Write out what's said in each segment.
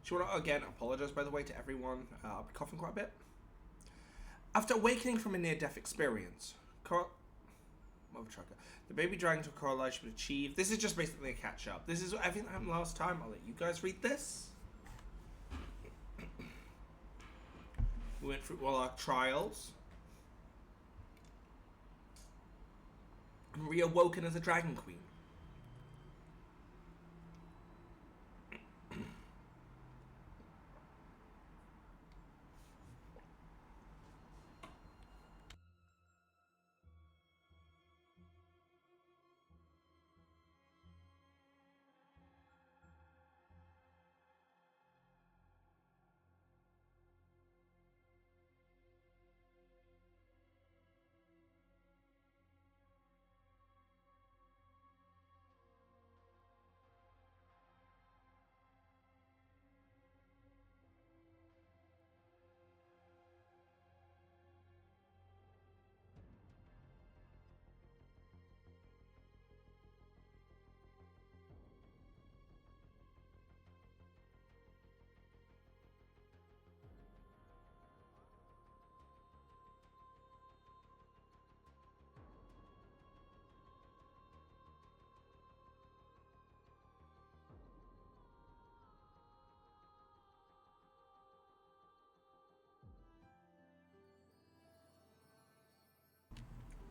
She want to again apologize, by the way, to everyone. I'll be coughing quite a bit. After awakening from a near-death experience, the baby dragon to Coraline should achieve. This is just basically a catch-up. This is everything that happened last time. I'll let you guys read this. We went through all our trials. And reawoken as a dragon queen.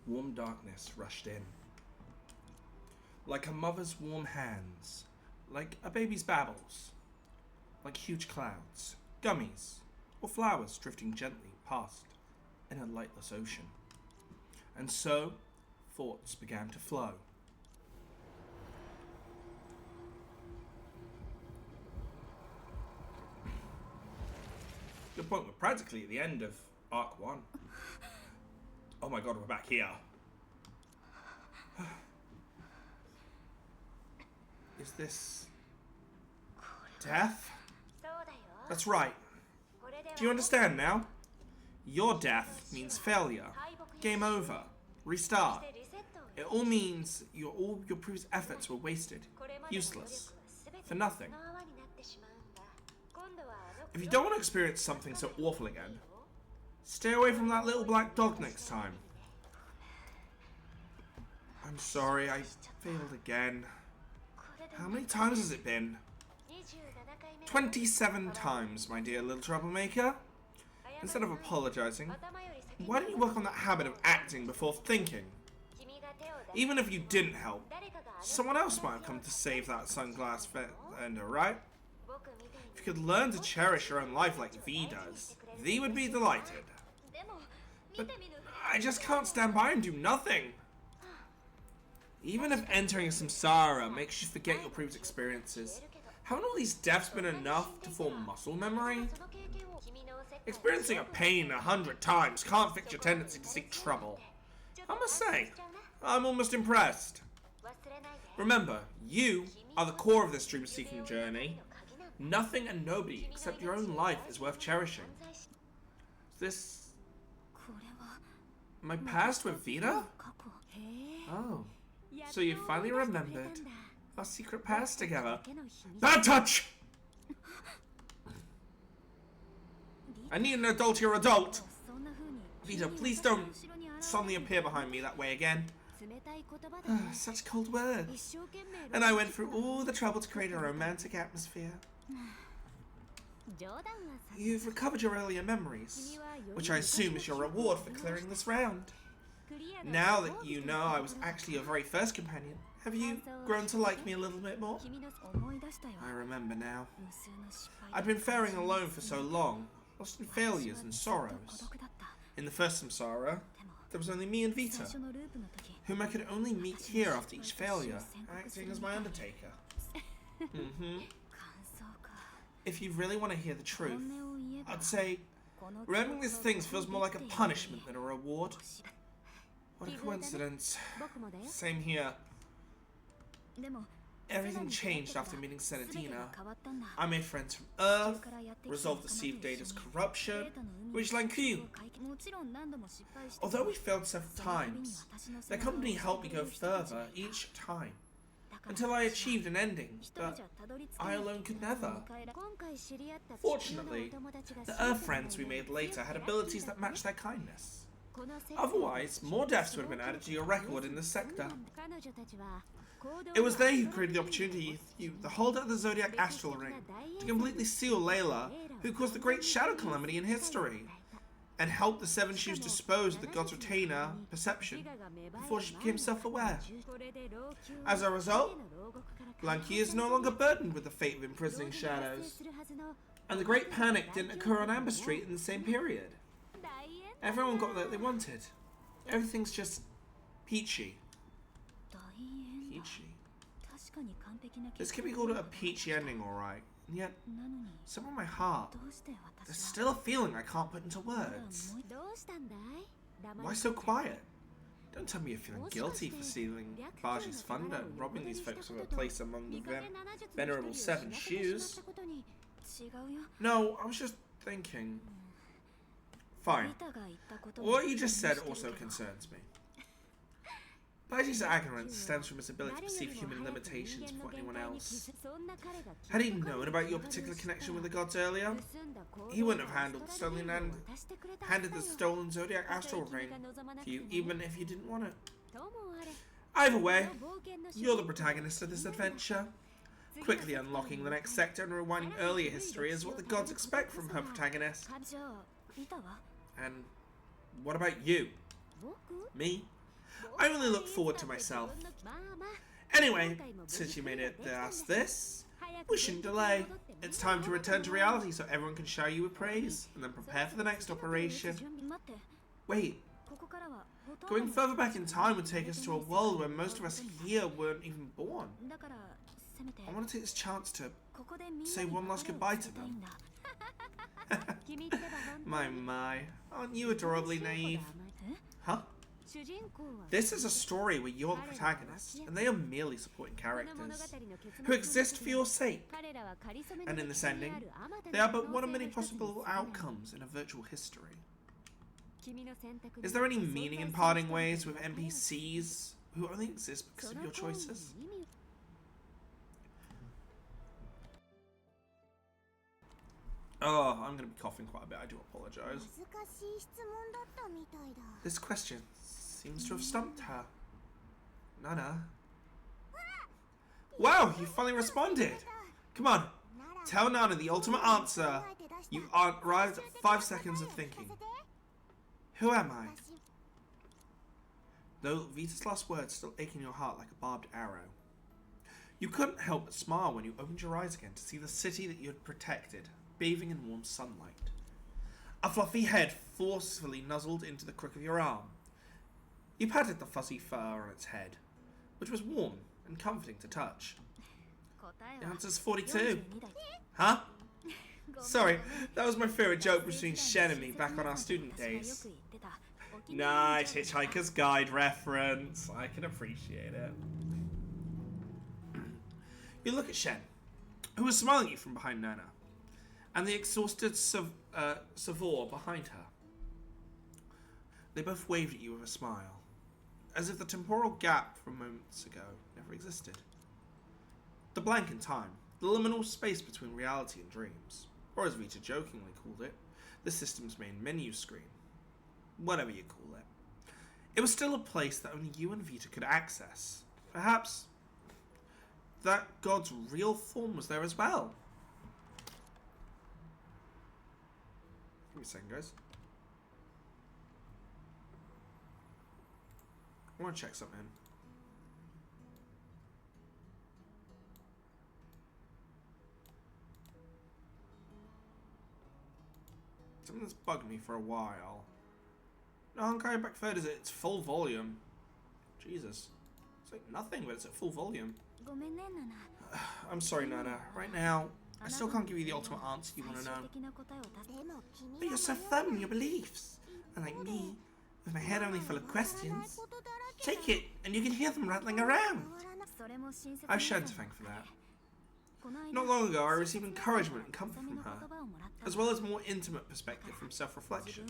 Warm darkness rushed in. Like a mother's warm hands, like a baby's babbles, like huge clouds, gummies, or flowers drifting gently past in a lightless ocean. And so, thoughts began to flow. Good point, we're practically at the end of Arc 1. Oh my god, we're back here. Is this death? That's right. Do you understand now? Your death means failure. Game over. Restart. It all means all your previous efforts were wasted. Useless. For nothing. If you don't want to experience something so awful again, stay away from that little black dog next time. I'm sorry, I failed again. How many times has it been? 27 times, my dear little troublemaker. Instead of apologizing, why don't you work on that habit of acting before thinking? Even if you didn't help, someone else might have come to save that sunglass vendor, right? If you could learn to cherish your own life like V does, V would be delighted. But I just can't stand by and do nothing. Even if entering samsara makes you forget your previous experiences, haven't all these deaths been enough to form muscle memory? Experiencing a pain 100 times can't fix your tendency to seek trouble. I must say, I'm almost impressed. Remember, you are the core of this dream-seeking journey. Nothing and nobody except your own life is worth cherishing. Is this my past with Vita? Oh, so you finally remembered our secret past together. Bad touch! I need an adult here, adult! Vita, please don't suddenly appear behind me that way again. Such cold words. And I went through all the trouble to create a romantic atmosphere. You've recovered your earlier memories, which I assume is your reward for clearing this round. Now that you know I was actually your very first companion, have you grown to like me a little bit more? I remember now. I'd been faring alone for so long, lost in failures and sorrows. In the first samsara, there was only me and Vita, whom I could only meet here after each failure, acting as my undertaker. If you really want to hear the truth, I'd say remembering these things feels more like a punishment than a reward. What a coincidence. Same here. Everything changed after meeting Senadina. I made friends from Earth, resolved the Steve Data's corruption, reached Lanku. Although we failed several times, their company helped me go further each time. until I achieved an ending, but I alone could never. Fortunately, the Earth friends we made later had abilities that matched their kindness. Otherwise, more deaths would have been added to your record in this sector. It was they who created the opportunity for you, the holder of the Zodiac Astral Ring, to completely seal Layla, who caused the great shadow calamity in history, and helped the Seven Shoes dispose of the god's retainer, Perception, before she became self-aware. As a result, Blanqui is no longer burdened with the fate of imprisoning shadows, and the Great Panic didn't occur on Amber Street in the same period. Everyone got what they wanted. Everything's just peachy. Peachy. This could be called a peachy ending, alright. And yet, somewhere in my heart, there's still a feeling I can't put into words. Why so quiet? Don't tell me you're feeling guilty for stealing Baji's thunder and robbing these folks of a place among the venerable Seven Shoes. No, I was just thinking. Fine. What you just said also concerns me. Baji's ignorance stems from his ability to perceive human limitations before anyone else. Had he known about your particular connection with the gods earlier, he wouldn't have handed the stolen Zodiac Astral Ring to you, even if you didn't want it. Either way, you're the protagonist of this adventure. Quickly unlocking the next sector and rewinding earlier history is what the gods expect from her protagonist. And what about you? Me? I only look forward to myself. Anyway, since you made it ask this, we shouldn't delay. It's time to return to reality so everyone can shower you with praise, and then prepare for the next operation. Wait. Going further back in time would take us to a world where most of us here weren't even born. I want to take this chance to say one last goodbye to them. My. Aren't you adorably naive? Huh? This is a story where you're the protagonist, and they are merely supporting characters, who exist for your sake. And in this ending, they are but one of many possible outcomes in a virtual history. Is there any meaning in parting ways with NPCs who only exist because of your choices? Oh, I'm going to be coughing quite a bit, I do apologise. This question seems to have stumped her. Nana. Wow, you finally responded! Come on, tell Nana the ultimate answer. You arrived at 5 seconds of thinking. Who am I? Though Vita's last words still ache in your heart like a barbed arrow. You couldn't help but smile when you opened your eyes again to see the city that you had protected, bathing in warm sunlight. A fluffy head forcefully nuzzled into the crook of your arm. You patted the fuzzy fur on its head, which was warm and comforting to touch. The answer's 42. Huh? Sorry, that was my favourite joke between Shen and me back on our student days. Nice Hitchhiker's Guide reference. I can appreciate it. You look at Shen, who was smiling at you from behind Nana, and the exhausted Savor behind her. They both waved at you with a smile, as if the temporal gap from moments ago never existed. The blank in time, the liminal space between reality and dreams, or as Vita jokingly called it, the system's main menu screen. Whatever you call it. It was still a place that only you and Vita could access. Perhaps that god's real form was there as well. Give me a second, guys. I want to check something. Something's bugged me for a while. No, Honkai back third is at its full volume. Jesus. It's like nothing, but it's at full volume. I'm sorry, Nana. Right now, I still can't give you the ultimate answer you want to know. But you're so firm in your beliefs. Unlike me, with my head only full of questions. Take it, and you can hear them rattling around. I've Shen to thank for that. Not long ago, I received encouragement and comfort from her, as well as more intimate perspective from self-reflection.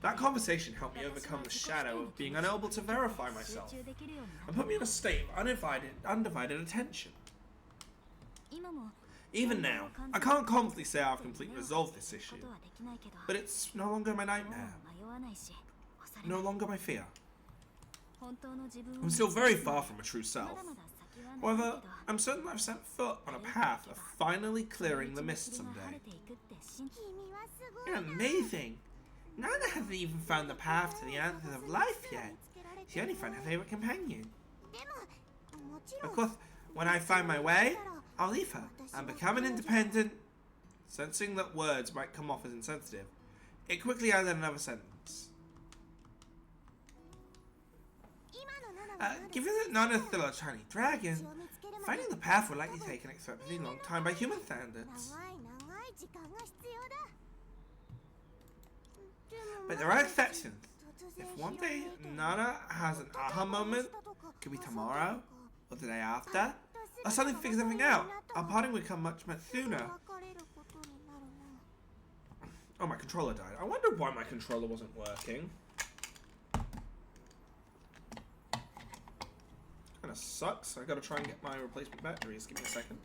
That conversation helped me overcome the shadow of being unable to verify myself, and put me in a state of undivided attention. Even now, I can't confidently say I've completely resolved this issue, but it's no longer my nightmare, no longer my fear. I'm still very far from a true self. However, I'm certain I've set foot on a path of finally clearing the mist someday. You're amazing! Nana hasn't even found the path to the answers of life yet. She only found her favorite companion. Of course, when I find my way, I'll leave her and become an independent. Sensing that words might come off as insensitive, it quickly added another sentence. Given that Nana's still a tiny dragon, finding the path will likely take an exceptionally long time by human standards. But there are exceptions. If one day Nana has an aha moment, could be tomorrow, or the day after, or suddenly figures everything out, our parting will come much sooner. Oh, my controller died. I wonder why my controller wasn't working. Kinda sucks. I gotta try and get my replacement batteries. Give me a second.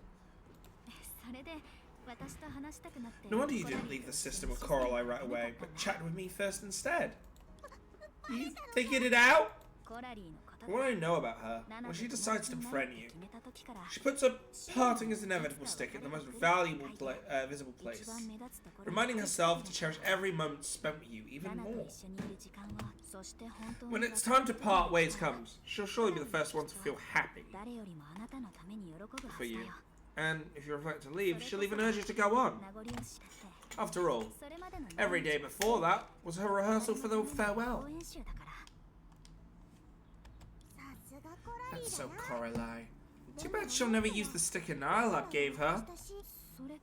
No wonder you didn't leave the system with Coralie right away, but chatted with me first instead. You figured it out? What I know about her, when she decides to befriend you, she puts up parting as inevitable stick in the most valuable visible place, reminding herself to cherish every moment spent with you even more. When it's time to part ways comes, she'll surely be the first one to feel happy for you. And if you reflect to leave, she'll even urge you to go on. After all, every day before that was her rehearsal for the farewell. That's so Coralie. Too bad she'll never use the sticker Nyla gave her.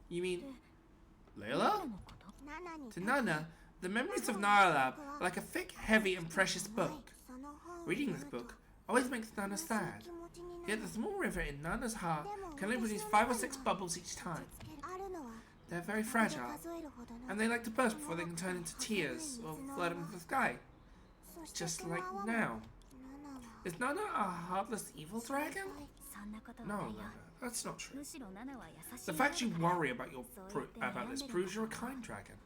You mean Layla? To Nana, the memories of Nyla are like a thick, heavy, and precious book. Reading this book always makes Nana sad. Yet the small river in Nana's heart can only produce 5 or 6 bubbles each time. They're very fragile, and they like to burst before they can turn into tears or flood into the sky. Just like now. Is Nana a heartless evil dragon? No, Nana, that's not true. The fact you worry about this proves you're a kind dragon.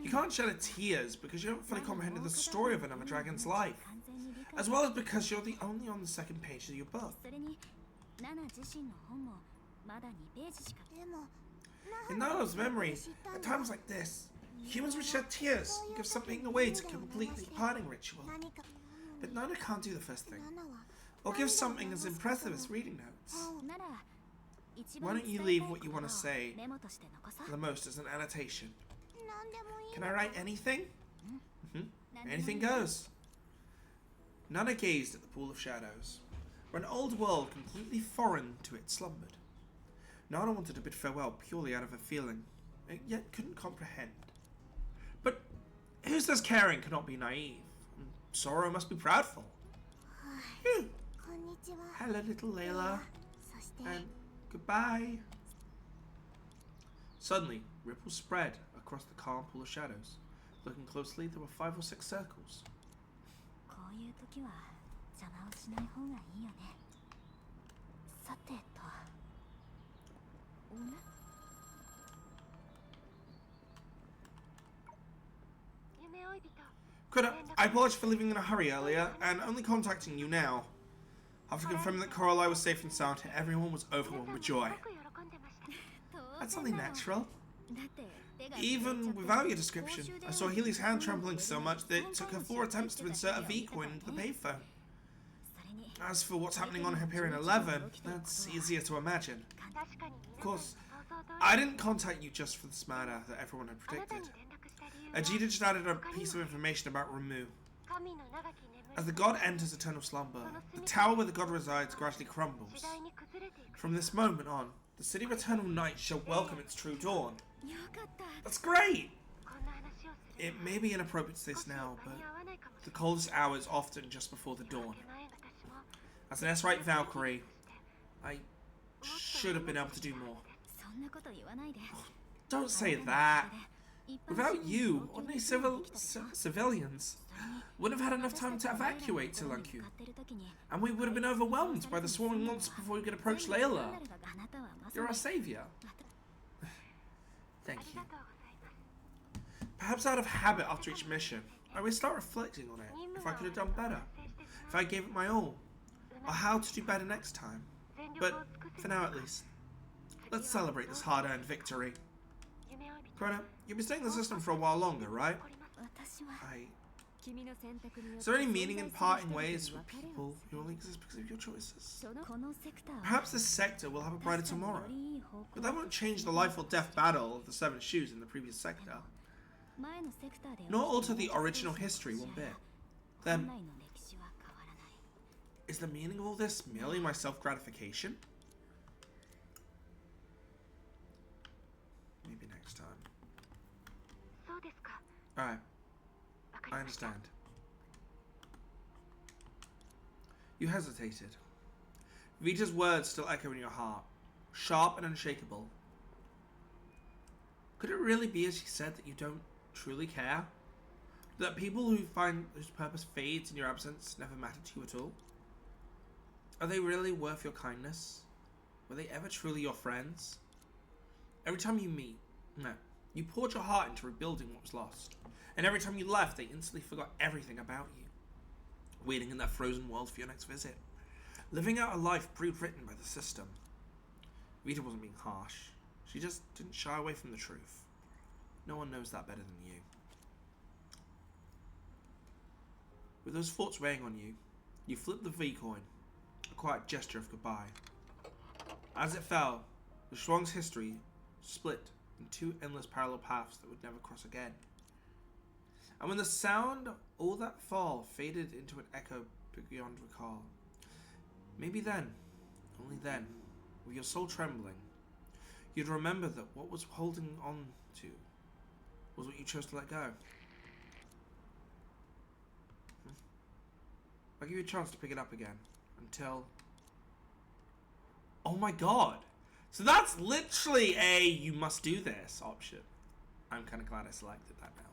You can't shed tears because you haven't fully comprehended the story of another dragon's life, as well as because you're only on the second page of your book. In Nana's memory, at times like this, humans would shed tears and give something away to complete the parting ritual. But Nana can't do the first thing, or give something as impressive as reading notes. Why don't you leave what you want to say the most as an annotation? Can I write anything? Anything goes. Nana gazed at the pool of shadows, where an old world completely foreign to it slumbered. Nana wanted to bid farewell purely out of a feeling, yet couldn't comprehend. But who says caring cannot be naive? Sorrow must be proudful. Hello, little Layla. And goodbye. Suddenly, ripples spread across the calm pool of shadows. Looking closely, there were 5 or 6 circles. Critter, I apologize for leaving in a hurry earlier, and only contacting you now. After confirming that Coralie was safe and sound, everyone was overwhelmed with joy. That's only natural. Even without your description, I saw Healy's hand trembling so much that it took her 4 attempts to insert a V-coin into the payphone. As for what's happening on Hyperion 11, that's easier to imagine. Of course, I didn't contact you just for this matter that everyone had predicted. Ajita just added a piece of information about Ramu. As the god enters eternal slumber, the tower where the god resides gradually crumbles. From this moment on, the city of eternal night shall welcome its true dawn. That's great! It may be inappropriate to say this now, but the coldest hour is often just before the dawn. As an S-Right Valkyrie, I should have been able to do more. Don't say that. Without you, ordinary civilians wouldn't have had enough time to evacuate Tilanku. And we would have been overwhelmed by the swarming monsters before we could approach Layla. You're our savior. Thank you. Perhaps out of habit after each mission, I would start reflecting on it, if I could have done better, if I gave it my all, or how to do better next time. But, for now at least, let's celebrate this hard-earned victory. Krona, you've been staying in the system for a while longer, right? Is there any meaning in parting ways with people who only exist because of your choices? Perhaps this sector will have a brighter tomorrow, but that won't change the life or death battle of the 7 shoes in the previous sector. Nor alter the original history one bit. Then, is the meaning of all this merely my self-gratification? Maybe next time. Alright. I understand. You hesitated. Vita's words still echo in your heart, sharp and unshakable. Could it really be as she said that you don't truly care? That people whose purpose fades in your absence never matter to you at all? Are they really worth your kindness? Were they ever truly your friends? Every time you meet, you poured your heart into rebuilding what was lost. And every time you left, they instantly forgot everything about you. Waiting in that frozen world for your next visit. Living out a life pre-written by the system. Vita wasn't being harsh. She just didn't shy away from the truth. No one knows that better than you. With those thoughts weighing on you, you flipped the V-coin, a quiet gesture of goodbye. As it fell, the Shuang's history split in 2 endless parallel paths that would never cross again. And when the sound of all that fall faded into an echo beyond recall, maybe then, only then, with your soul trembling, you'd remember that what was holding on to was what you chose to let go. I'll give you a chance to pick it up again until... Oh my god! So that's literally a you must do this option. I'm kind of glad I selected that now.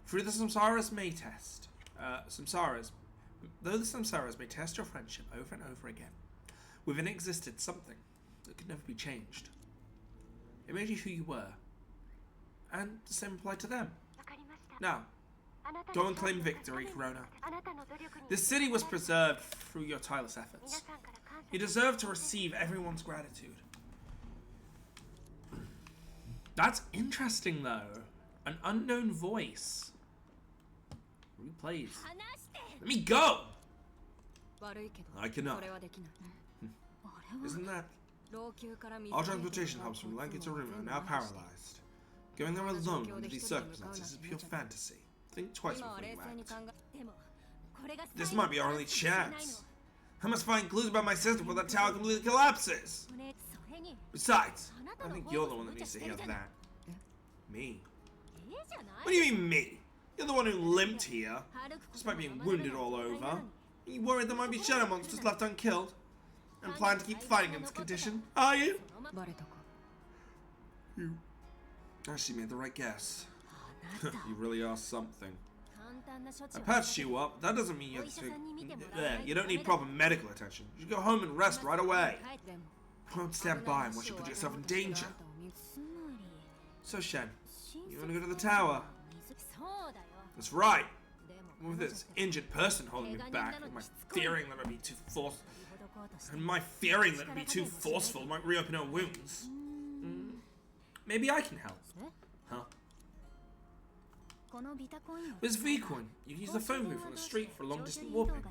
Through the Samsara's may test. Though the Samsaras may test your friendship over and over again, within existed something that could never be changed. It made you who you were. And the same applied to them. Now, go and claim victory, Corona. This city was preserved through your tireless efforts. You deserve to receive everyone's gratitude. That's interesting, though. An unknown voice. Replays. Let me go! I cannot. Isn't that? All transportation hubs from Lanka to Rima are now paralyzed. Going there alone under these circumstances is pure fantasy. Think twice before you act. This might be our only chance. I must find clues about my sister before that tower completely collapses. Besides, I think you're the one that needs to hear that. Me? What do you mean me? You're the one who limped here, despite being wounded all over. Are you worried there might be shadow monsters left unkilled? And plan to keep fighting in this condition, are you? You actually made the right guess. You really are something. I patched you up. That doesn't mean you have to... You don't need proper medical attention. You should go home and rest right away. I won't stand by and watch you put yourself in danger. So, Shen, you want to go to the tower? That's right. With this injured person holding me back, and my fearing that I'd be too forceful might reopen her wounds. Maybe I can help. Huh? With this V-coin, you can use the phone booth on the street for long-distance warping.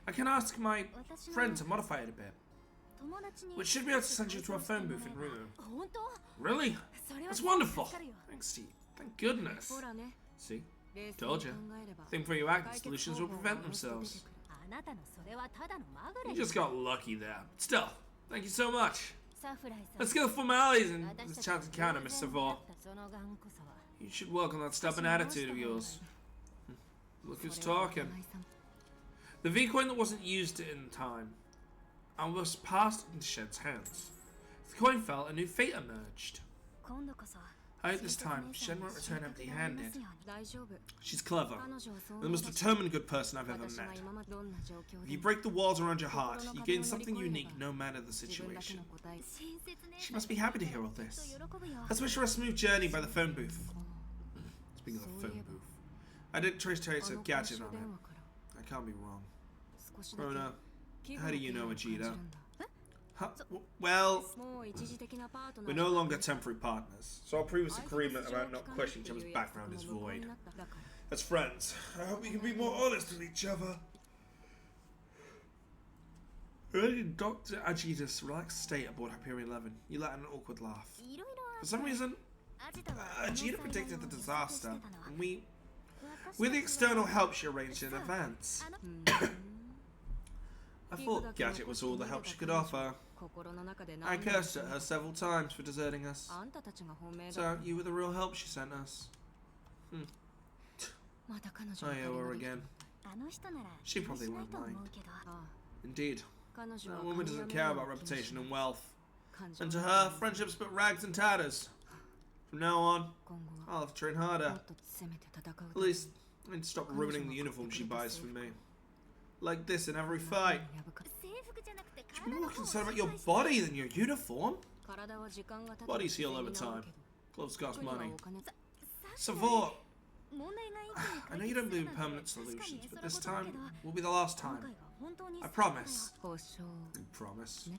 I can ask my friend to modify it a bit, which should be able to send you to a phone booth in Rumu. Really? That's wonderful. Thanks, Steve. Thank goodness. See? Told you. Think before you act, the solutions will prevent themselves. You just got lucky there. Still, thank you so much. Let's get the formalities in this chance encounter, Miss Savor. You should work on that stubborn attitude of yours. Look who's talking. The V-coin that wasn't used in time and was passed into Shen's hands. The coin fell, a new fate emerged. I hope this time Shen won't return empty-handed. She's clever, and the most determined good person I've ever met. If you break the walls around your heart, you gain something unique no matter the situation. She must be happy to hear all this. Let's wish her a smooth journey by the phone booth. Speaking of the phone booth, I did trace trace of gadget on it. I can't be wrong. Rona, how do you know Vegeta? Huh? Well, we're no longer temporary partners, so our previous agreement about not questioning each other's background is void. As friends, I hope we can be more honest with each other. Early in Dr. Vegeta's relaxed state aboard Hyperion 11, you let out an awkward laugh. For some reason, Vegeta predicted the disaster, and with the external help she arranged in advance. I thought Gadget was all the help she could offer. I cursed at her several times for deserting us. So, you were the real help she sent us. I owe her again. She probably won't mind. Indeed. That woman doesn't care about reputation and wealth. And to her, friendship's but rags and tatters. From now on, I'll have to train harder. At least, I need to stop ruining the uniform she buys for me. Like this in every fight. You're more concerned about your body than your uniform. Bodies heal over time. Clothes cost money. Savor, I know you don't believe in permanent solutions, but this time will be the last time. I promise. You promise?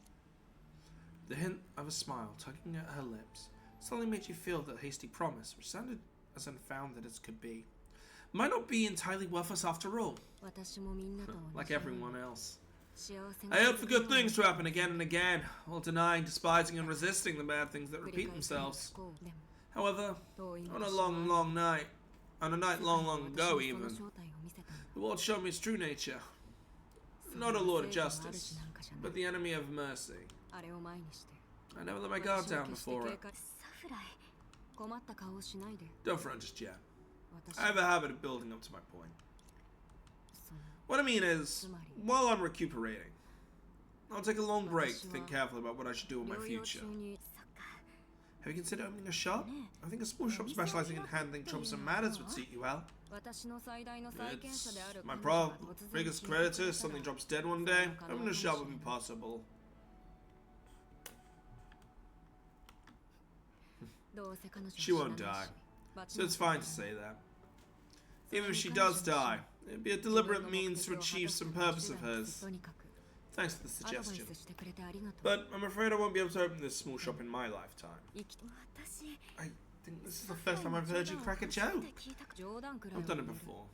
The hint of a smile tugging at her lips suddenly made you feel that hasty promise, which sounded as unfounded as could be, might not be entirely worthless after all. Like everyone else. I hope for good things to happen again and again, while denying, despising, and resisting the bad things that repeat themselves. However, on a long night, on a night long ago even, the world showed me its true nature. Not a lord of justice, but the enemy of mercy. I never let my guard down before it. Don't front just yet. I have a habit of building up to my point. What I mean is, while I'm recuperating, I'll take a long break to think carefully about what I should do in my future. Have you considered opening a shop? I think a small shop specializing in handling troublesome matters would suit you well. It's my biggest creditor. Something drops dead one day. Opening a shop would be possible. She won't die, so it's fine to say that. Even if she does die, it'd be a deliberate means to achieve some purpose of hers. Thanks for the suggestion. But I'm afraid I won't be able to open this small shop in my lifetime. I think this is the first time I've heard you crack a joke. I've done it before.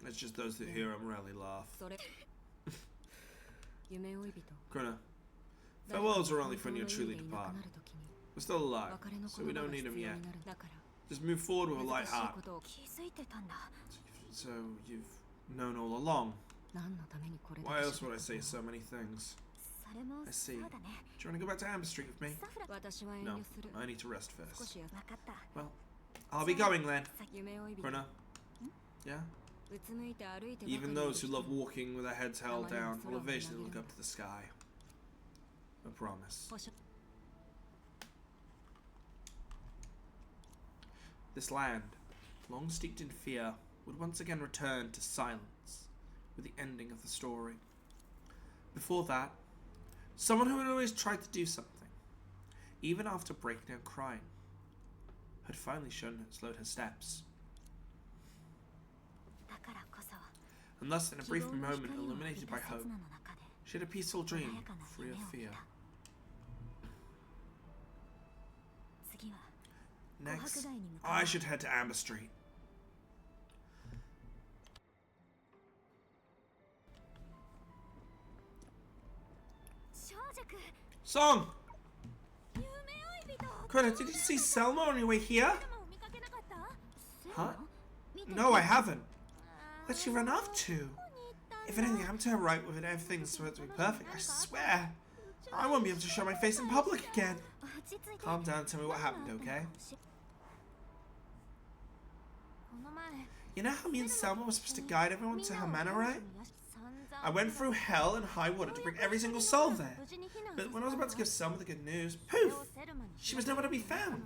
It's just those that hear them rarely laugh. Krona, farewells are only for when you're truly depart. We're still alive, so we don't need them yet. Just move forward with a light heart. So you've known all along. Why else would I say so many things? I see. Do you want to go back to Amber Street with me? No, I need to rest first. Well, I'll be going then. Krona? Yeah? Even those who love walking with their heads held down will eventually look up to the sky. I promise. This land, long steeped in fear, would once again return to silence with the ending of the story. Before that, someone who had always tried to do something, even after breaking down crying, had finally slowed her steps. And thus, in a brief moment illuminated by hope, she had a peaceful dream, free of fear. Next, I should head to Amber Street. Song! Krona, did you see Selma on your way here? Huh? No, I haven't. Where'd she run off to? If anything happened to her right with it, everything's supposed to be perfect, I swear. I won't be able to show my face in public again. Calm down and tell me what happened, okay? You know how me and Selma were supposed to guide everyone to her manor, right? I went through hell and high water to bring every single soul there. But when I was about to give Selma the good news, poof! She was nowhere to be found.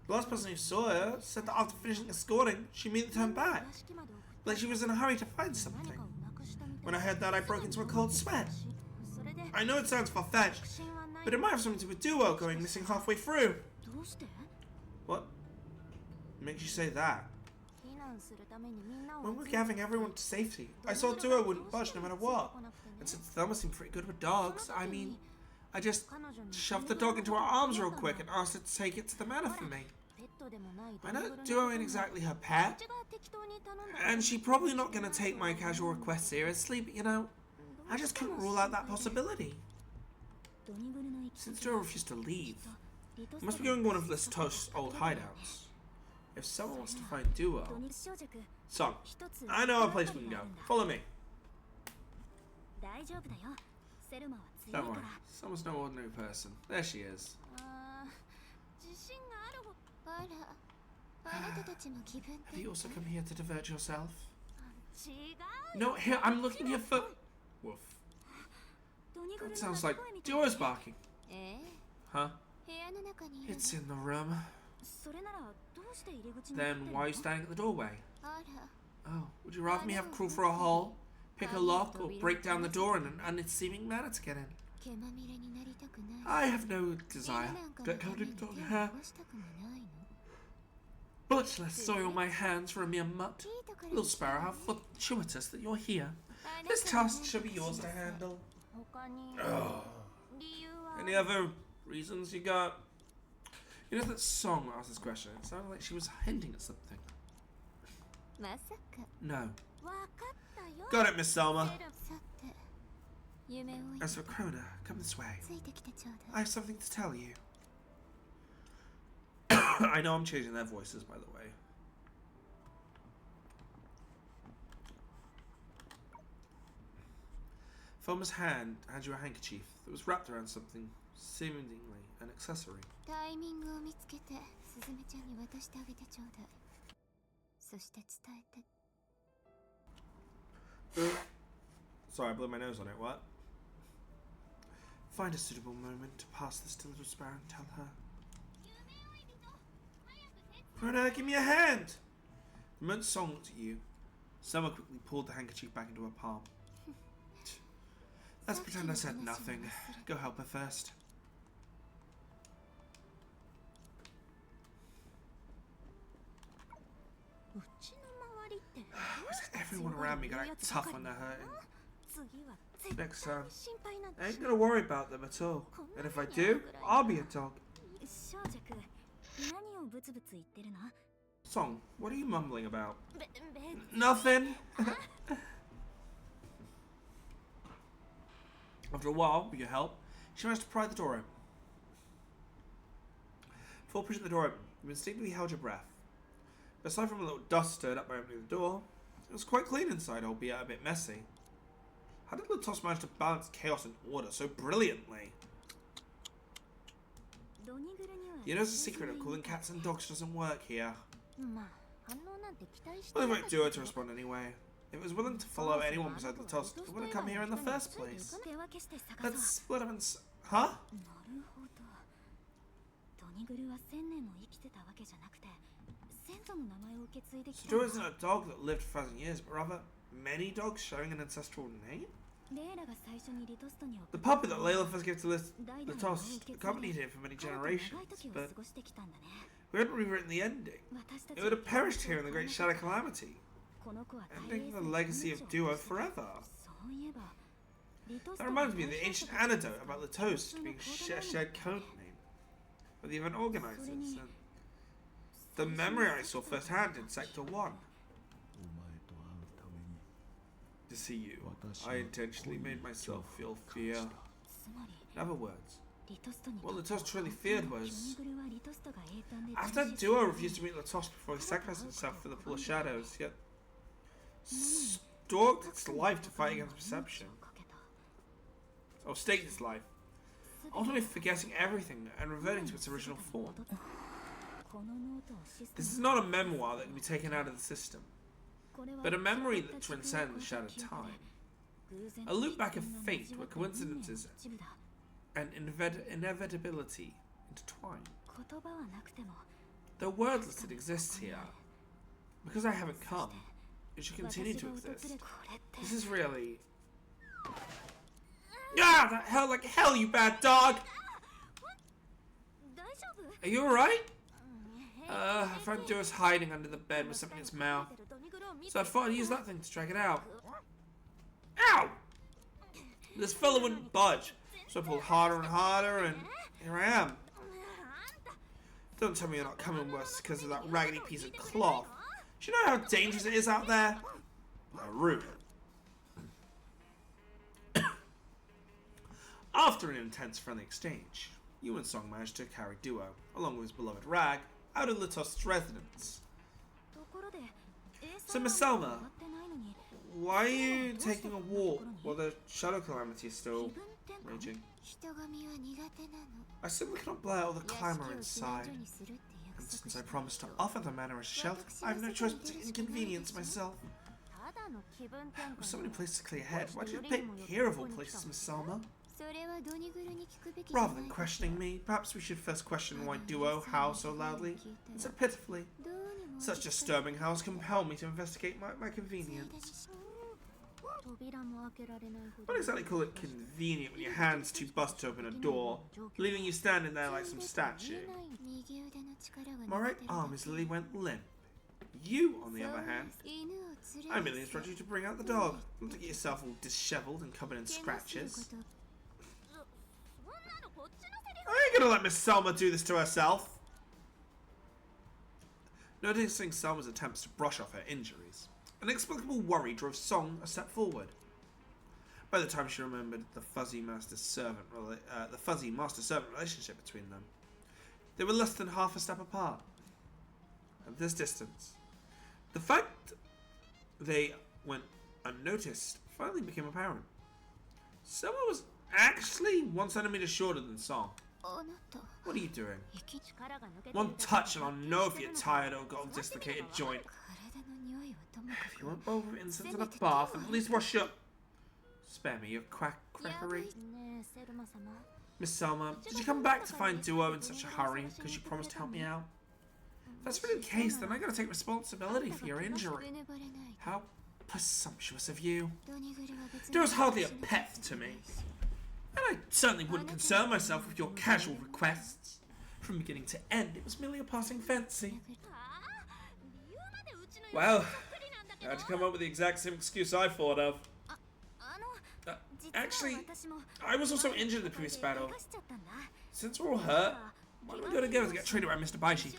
The last person who saw her said that after finishing escorting, she immediately turned back. Like she was in a hurry to find something. When I heard that, I broke into a cold sweat. I know it sounds far-fetched, but it might have something to do with Duo going missing halfway through. What makes you say that? When we're gathering everyone to safety, I saw Duo wouldn't budge no matter what. And since Thelma seemed pretty good with dogs, I just shoved the dog into her arms real quick and asked her to take it to the manor for me. I know Duo ain't exactly her pet, and she's probably not going to take my casual request seriously, but you know, I just couldn't rule out that possibility. Since Duo refused to leave, it must be going to one of this Toast's old hideouts. If someone wants to find Duo... Song, I know a place we can go. Follow me. Don't worry, someone's no ordinary person. There she is. Have you also come here to divert yourself? No, here, I'm looking here for... Woof. That sounds like Duo's barking. Huh? It's in the room. Then why are you standing at the doorway? Oh, would you rather me have crawl through a hole, pick a lock, or break down the door in an unseeming manner to get in? I have no desire to go to dog hair. But let's soil my hands for a mere mutt. Little Sparrow, how fortuitous that you're here. This task shall be yours to handle. Oh. Any other reasons you got? You know that Song asked this question? It sounded like she was hinting at something. No. Got it, Miss Selma. As for Krona, come this way. I have something to tell you. I know I'm changing their voices, by the way. Thelma's hand had you a handkerchief that was wrapped around something, seemingly an accessory. Sorry, I blew my nose on it, what? Find a suitable moment to pass this to Little Sparrow and tell her. Krona, give me a hand! The moment Song looked at you, Selma quickly pulled the handkerchief back into her palm. Let's pretend I said nothing. Go help her first. Why is everyone around me gonna act tough when they're hurting? Next time, I ain't gonna worry about them at all. And if I do, I'll be a dog. Song, what are you mumbling about? Nothing! After a while, with your help, she managed to pry the door open. Before pushing the door open, you instinctively held your breath. But aside from a little dust stirred up by opening the door, it was quite clean inside, albeit a bit messy. How did Latos manage to balance chaos and order so brilliantly? You know the secret of calling cats and dogs doesn't work here. Well, they won't do it to respond anyway. If it was willing to follow anyone besides Latos, it wouldn't come here in the first place. Let's split up and huh? Stu isn't a dog that lived for 1,000 years, but rather many dogs sharing an ancestral name? The puppy that Layla first gave to Latos accompanied him for many generations, but we hadn't rewritten the ending. It would have perished here in the Great Shadow Calamity, ending the legacy of Duo forever. That reminds me of the ancient anecdote about the toast being a shared code name by the event organizers, and the memory I saw firsthand in Sector 1. To see you, I intentionally made myself feel fear. In other words, what Latos truly feared was, after Duo refused to meet Latos before he sacrificed himself for the Pool of Shadows, yet stalked its life to fight against perception. Or staked its life, ultimately forgetting everything and reverting to its original form. This is not a memoir that can be taken out of the system, but a memory that transcends the shadowed time. A loop back of fate where coincidences and inevitability intertwine. Though wordless, it exists here. Because I haven't come, it should continue to exist. This is really... Ah! That hell like hell, you bad dog! Are you alright? I found Duo's hiding under the bed with something in its mouth. So I thought I'd use that thing to drag it out. Ow! This fella wouldn't budge. So I pulled harder and harder, and here I am. Don't tell me you're not coming worse because of that raggedy piece of cloth. Do you know how dangerous it is out there? Rude. After an intense friendly exchange, you and Song managed to carry Duo, along with his beloved Rag, out of Litos's residence. So Miss Selma, why are you taking a walk while the shadow calamity is still raging? I simply cannot bear all the clamour inside. And since I promised to offer the manor as shelter, I have no choice but to inconvenience myself. With so many places to clear head, why did you pick here of all places, Miss Selma? Rather than questioning me, perhaps we should first question why Duo howls so loudly and so pitifully. Such disturbing howls compel me to investigate my convenience. Wouldn't exactly call it convenient when your hands too bust to open a door, leaving you standing there like some statue. My right arm is literally went limp. You, on the other hand, I merely instruct you to bring out the dog, not to get yourself all dishevelled and covered in scratches. I ain't gonna let Miss Selma do this to herself. Noticing Selma's attempts to brush off her injuries, an inexplicable worry drove Song a step forward. By the time she remembered the fuzzy master-servant relationship between them, they were less than half a step apart. At this distance, the fact they went unnoticed finally became apparent. Selma was actually 1 centimeter shorter than Song. What are you doing? One touch and I'll know if you're tired or got a dislocated joint. If you want both incense and a bath, and at least wash up. Spare me your quackery. Miss Selma, did you come back to find Duo in such a hurry because you promised to help me out? If that's really the case, then I gotta take responsibility for your injury. How presumptuous of you. Duo's hardly a pet to me. And I certainly wouldn't concern myself with your casual requests. From beginning to end, it was merely a passing fancy. Well, I had to come up with the exact same excuse I thought of. Actually, I was also injured in the previous battle. Since we're all hurt, why don't we go together to get treated by Mr. Baishi?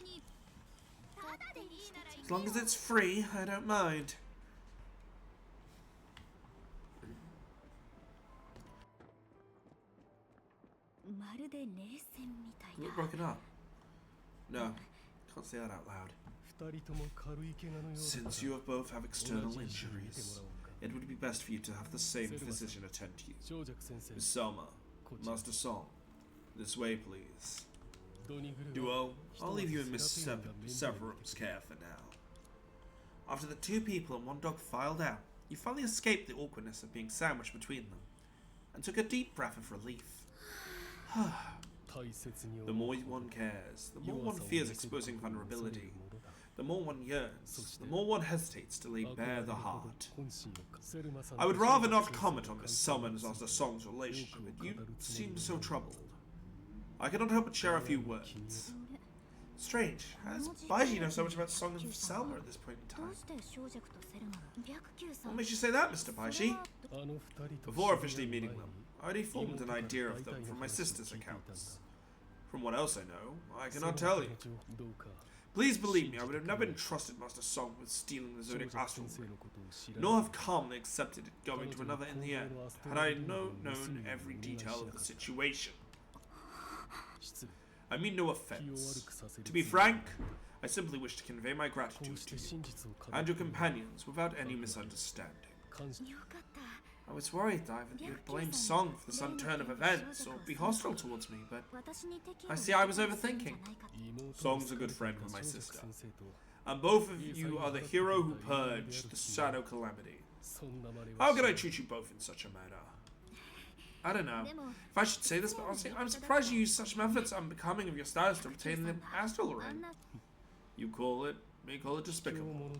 As long as it's free, I don't mind. You look broken up. No, can't say that out loud. Since you both have external injuries, it would be best for you to have the same physician attend to you. Miss Selma, Master Song, this way please. Duo, I'll leave you in Miss Severum's care for now. After the 2 people and 1 dog filed out, you finally escaped the awkwardness of being sandwiched between them, and took a deep breath of relief. The more one cares, the more one fears exposing vulnerability. The more one yearns, the more one hesitates to lay bare the heart. I would rather not comment on Miss Selma and Master Song's relationship, but you seem so troubled. I cannot help but share a few words. Strange, how does Baiji know so much about Song and Selma at this point in time? What makes you say that, Mr. Baiji? Before officially meeting them, I already formed an idea of them from my sister's accounts. From what else I know, I cannot tell you. Please believe me, I would have never entrusted Master Song with stealing the Zodiac Astral Ring, nor have calmly accepted it going to another in the end, had I known every detail of the situation. I mean no offense. To be frank, I simply wish to convey my gratitude to you and your companions without any misunderstanding. I was worried that you would blame Song for this unturn of events or be hostile towards me, but I see I was overthinking. Song's a good friend with my sister, and both of you are the hero who purged the Shadow Calamity. How could I treat you both in such a manner? I don't know if I should say this, but honestly, I'm surprised you use such methods unbecoming of your status to obtain the astral ring. You call it, may call it despicable.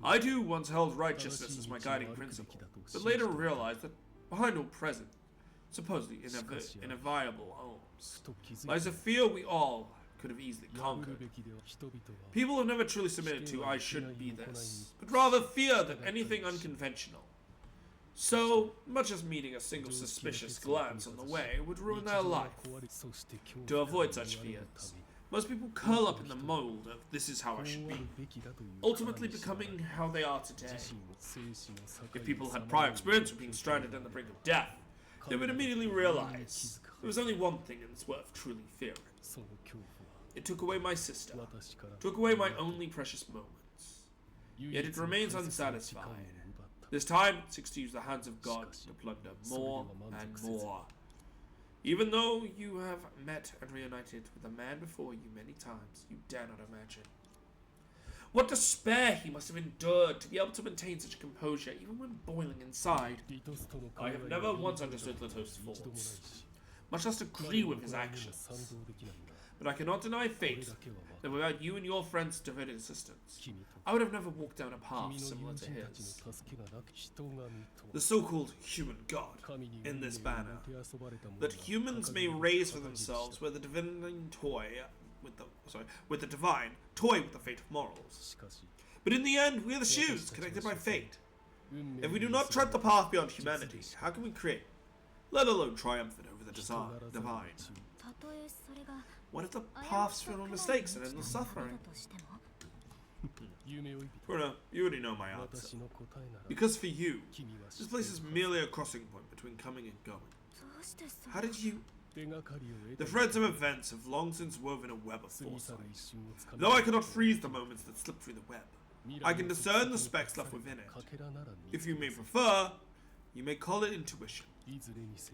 I too once held righteousness as my guiding principle, but later realized that behind all present, supposedly inviolable homes, lies a fear we all could have easily conquered. People have never truly submitted to I shouldn't be this, but rather fear than anything unconventional. So much as meeting a single suspicious glance on the way would ruin their life. To avoid such fears, most people curl up in the mold of this is how I should be, ultimately becoming how they are today. If people had prior experience of being stranded on the brink of death, they would immediately realize there was only one thing that's worth truly fearing. It took away my sister, took away my only precious moments. Yet it remains unsatisfied. This time, it seeks to use the hands of God to plunder more and more. Even though you have met and reunited with a man before you many times, you dare not imagine what despair he must have endured to be able to maintain such composure, even when boiling inside. I have never once understood Lato's faults, much less agree with his actions. But I cannot deny fate that without you and your friends' devoted assistance, I would have never walked down a path similar to his. The so-called human god in this banner, that humans may raise for themselves with the divine toy with the divine toy with the fate of morals. But in the end, we are the shoes connected by fate. If we do not tread the path beyond humanity, how can we create, let alone triumphant over the divine? What if the path's filled with mistakes and endless suffering? Bruno, you already know my answer. Because for you, this place is merely a crossing point between coming and going. How did you... The threads of events have long since woven a web of foresight. Though I cannot freeze the moments that slip through the web, I can discern the specks left within it. If you may prefer, you may call it intuition.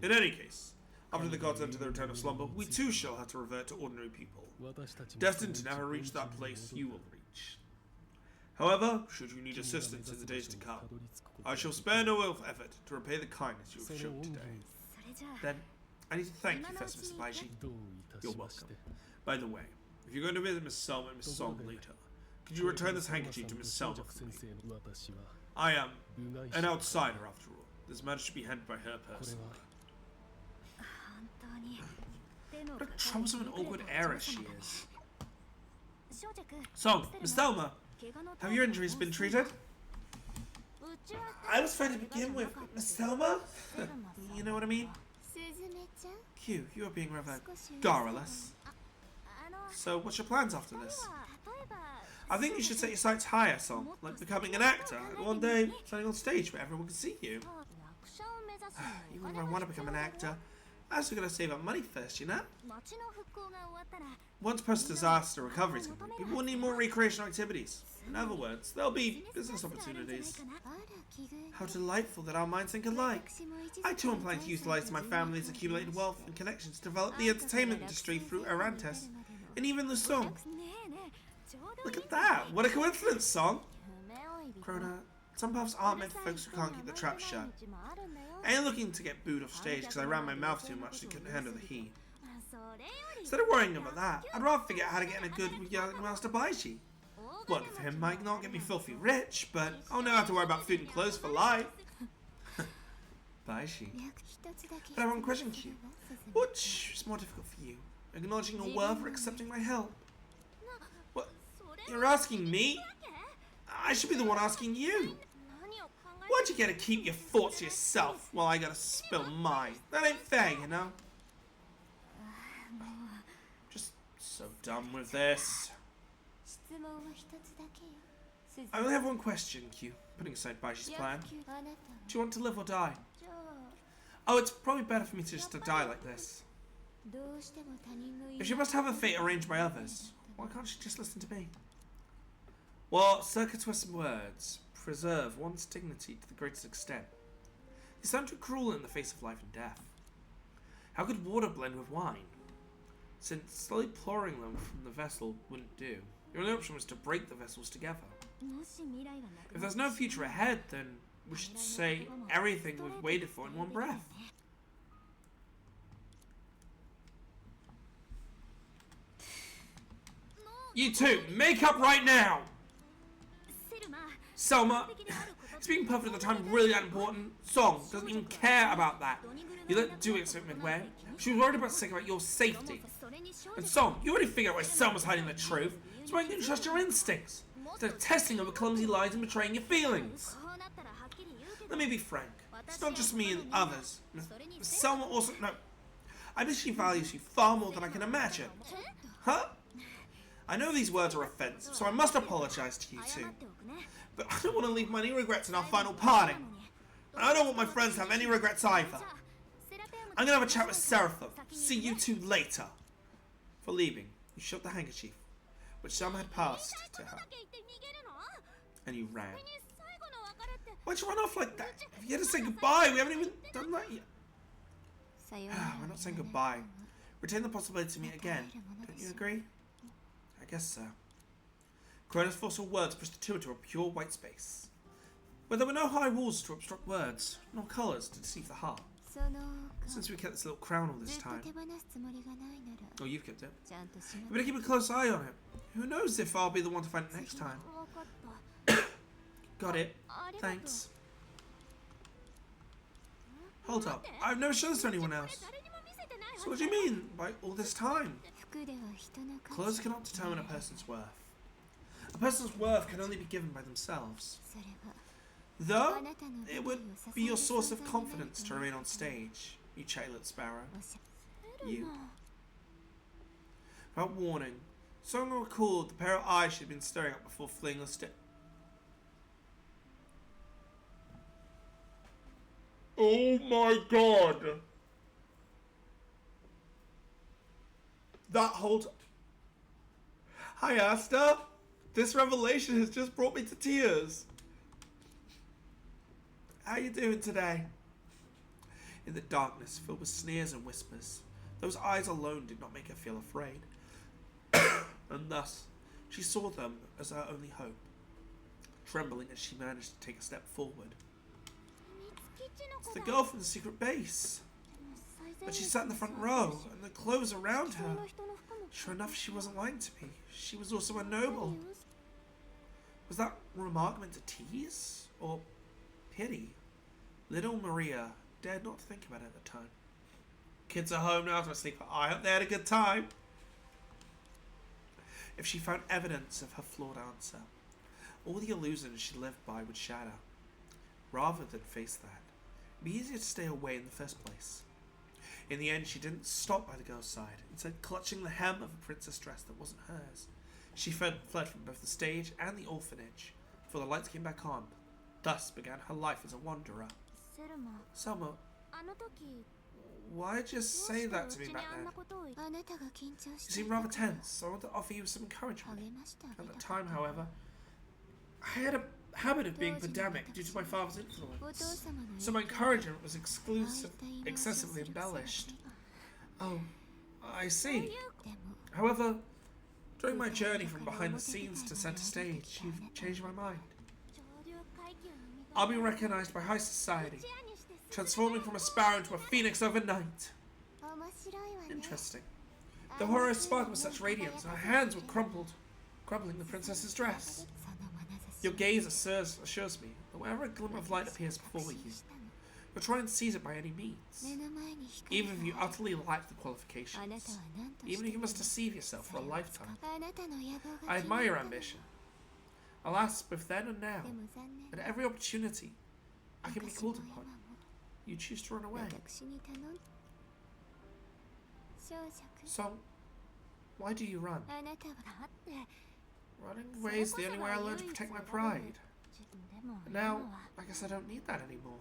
In any case, after the gods enter their eternal slumber, we too shall have to revert to ordinary people, destined to never reach that place you will reach. However, should you need assistance in the days to come, I shall spare no effort to repay the kindness you have shown today. Then, I need to thank you first, Mr. Baishi. You're welcome. By the way, if you're going to visit Miss Selma and Miss Song later, could you return this handkerchief to Miss Selma for me? I am an outsider after all. This matter should be handled by her personally. What a troublesome and awkward heiress she is. So, Miss Thelma, have your injuries been treated? I was trying to begin with, Miss Thelma? You know what I mean? Q, you are being rather garrulous. So, what's your plans after this? I think you should set your sights higher, Song, like becoming an actor, and one day standing on stage where everyone can see you. Even if I want to become an actor, I also gotta save up money first, you know? Once post-disaster recovery is complete, people will need more recreational activities. In other words, there'll be business opportunities. How delightful that our minds think alike. I too am planning to utilize my family's accumulated wealth and connections to develop the entertainment industry through Arantes, and even the song. Look at that! What a coincidence, Song! Crona, some paths aren't meant for folks who can't keep the trap shut. I ain't looking to get booed off stage because I ran my mouth too much and couldn't handle the heat. Instead of worrying about that, I'd rather figure out how to get in a good with young Master Baishi. What for him might not get me filthy rich, but I'll know how to worry about food and clothes for life. Baishi. But I have one question, Q. Which is more difficult for you? Acknowledging your worth or accepting my help? What? You're asking me? I should be the one asking you. Why'd you get to keep your thoughts to yourself while I gotta spill mine? That ain't fair, you know? Just so done with this. I only have one question, Q, putting aside Baishi's plan. Do you want to live or die? Oh, it's probably better for me to just die like this. If she must have a fate arranged by others, why can't she just listen to me? Well, circa twist words. Preserve one's dignity to the greatest extent. They sound too cruel in the face of life and death. How could water blend with wine? Since slowly pouring them from the vessel wouldn't do, your only option was to break the vessels together. If there's no future ahead, then we should say everything we've waited for in one breath. You two, make up right now! Selma, is being perfect at the time really that important? Song doesn't even care about that. You let do it so midway. She was worried about your safety. And Song, you already figured out why Selma's hiding the truth. So why don't you trust your instincts? Instead of testing over clumsy lies and betraying your feelings. Let me be frank. It's not just me and others. Selma also... No. I bet she values you far more than I can imagine. Huh? I know these words are offensive, so I must apologize to you two. But I don't want to leave any regrets in our final parting. And I don't want my friends to have any regrets either. I'm going to have a chat with Seraphim. See you two later. For leaving, you shot the handkerchief, which Selma had passed to her. And you ran. Why'd you run off like that? You had to say goodbye. We haven't even done that yet. We're not saying goodbye. Retain the possibility to meet again. Don't you agree? I guess so. Kronos forced her words pushed the two into a pure white space, where there were no high walls to obstruct words, nor colours to deceive the heart. Since we kept this little crown all this time. Oh, you've kept it. You better keep a close eye on it. Who knows if I'll be the one to find it next time. Got it. Thanks. Hold up. I've never shown this to anyone else. So what do you mean by all this time? Clothes cannot determine a person's worth. A person's worth can only be given by themselves. Though, it would be your source of confidence to remain on stage, you chatlet sparrow. You. Without warning, Songa recalled the pair of eyes she had been staring at before fleeing the stick. Oh my god! That whole time. Hi, Asta. This revelation has just brought me to tears. How you doing today? In the darkness, filled with sneers and whispers, those eyes alone did not make her feel afraid. And thus, she saw them as her only hope, trembling as she managed to take a step forward. It's the girl from the secret base. But she sat in the front row, and the clothes around her. Sure enough, she wasn't lying to me. She was also a noble. Was that remark meant to tease? Or pity? Little Maria dared not think about it at the time. Kids are home now to sleep. I hope they had a good time. If she found evidence of her flawed answer, all the illusions she lived by would shatter. Rather than face that, it'd be easier to stay away in the first place. In the end, she didn't stop by the girl's side. Instead, clutching the hem of a princess dress that wasn't hers, she fled from both the stage and the orphanage before the lights came back on. Thus began her life as a wanderer. Selma, why'd you say that to me back then? You seemed rather tense, so I wanted to offer you some encouragement. At the time, however, I had a habit of being pedantic due to my father's influence, so my encouragement was excessively embellished. Oh, I see. However, during my journey from behind the scenes to center stage, you've changed my mind. I'll be recognized by high society, transforming from a sparrow into a phoenix overnight. Interesting. The horror sparkled with such radiance, and her hands were crumpling the princess's dress. Your gaze assures me that whenever a glimmer of light appears before you, you'll try and seize it by any means. Even if you utterly lack the qualifications. Even if you must deceive yourself for a lifetime. I admire your ambition. Alas, both then and now, at every opportunity I can be called upon, you choose to run away. So, why do you run? Running away is the only way I learned to protect my pride. And now, I guess I don't need that anymore.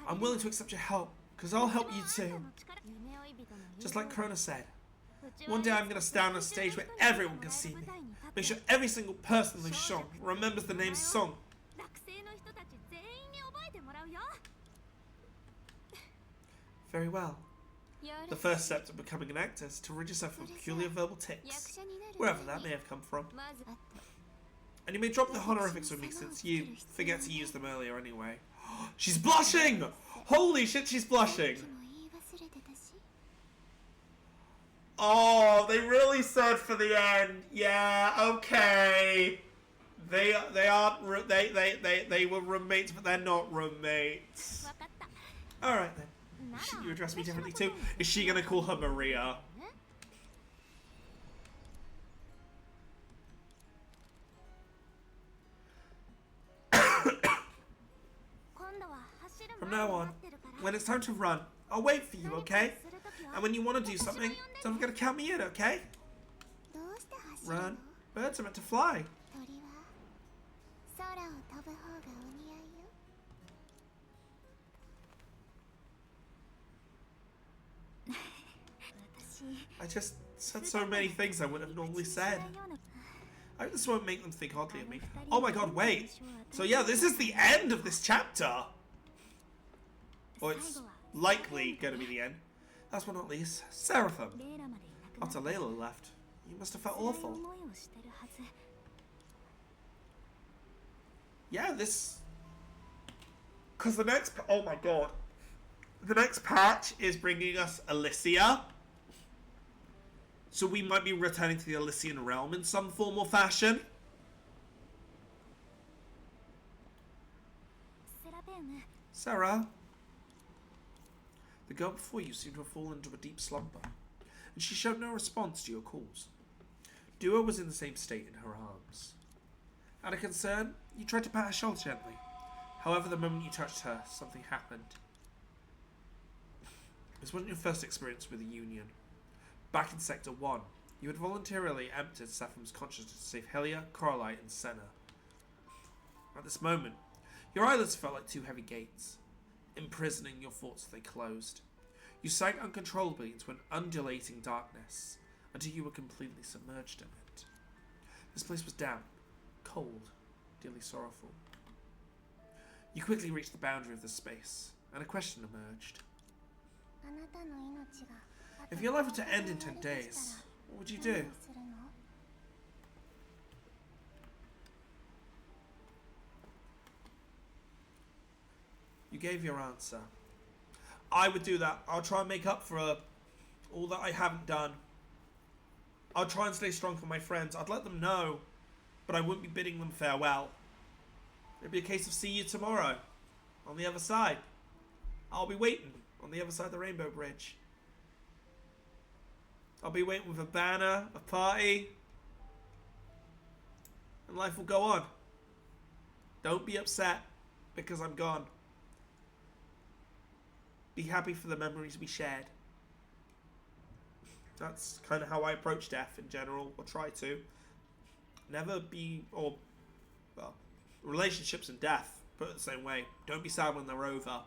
I'm willing to accept your help, because I'll help you too. Just like Krona said, one day I'm going to stand on a stage where everyone can see me. Make sure every single person who's shown remembers the name Song. Very well. The first step to becoming an actor is to rid yourself of peculiar verbal tics, wherever that may have come from. And you may drop the honorifics with me since you forget to use them earlier anyway. She's blushing! Holy shit, she's blushing! Oh, they really said for the end. Yeah, okay. They aren't they were roommates, but they're not roommates. All right then. You address me differently too. Is she gonna call her Maria? From now on, when it's time to run, I'll wait for you, okay? And when you want to do something, don't forget to count me in, okay? Run. Birds are meant to fly. I just said so many things I wouldn't have normally said. I hope this won't make them think oddly of me. Oh my god, wait. So yeah, this is the end of this chapter. Or it's likely going to be the end. Last but not least, Seraphim. After Layla left, you must have felt awful. Yeah, this... Because the next... Oh my god. The next patch is bringing us Alicia. So we might be returning to the Elysian realm in some form or fashion. Sarah. The girl before you seemed to have fallen into a deep slumber, and she showed no response to your calls. Dua was in the same state in her arms. Out of concern, you tried to pat her shoulder gently. However, the moment you touched her, something happened. This wasn't your first experience with the Union. Back in Sector 1, you had voluntarily emptied Seraphim's consciousness to save Helia, Coralite, and Senna. At this moment, your eyelids felt like two heavy gates, imprisoning your thoughts as they closed. You sank uncontrollably into an undulating darkness until you were completely submerged in it. This place was damp, cold, dearly sorrowful. You quickly reached the boundary of the space, and a question emerged. If your life were to end in 10 days, what would you do? You gave your answer. I would do that. I'll try and make up for all that I haven't done. I'll try and stay strong for my friends. I'd let them know, but I wouldn't be bidding them farewell. It'd be a case of see you tomorrow, on the other side. I'll be waiting on the other side of the Rainbow Bridge. I'll be waiting with a banner, a party, and life will go on. Don't be upset because I'm gone. Be happy for the memories we shared. That's kind of how I approach death in general, or try to. Never be, or, well, relationships and death, put it the same way. Don't be sad when they're over.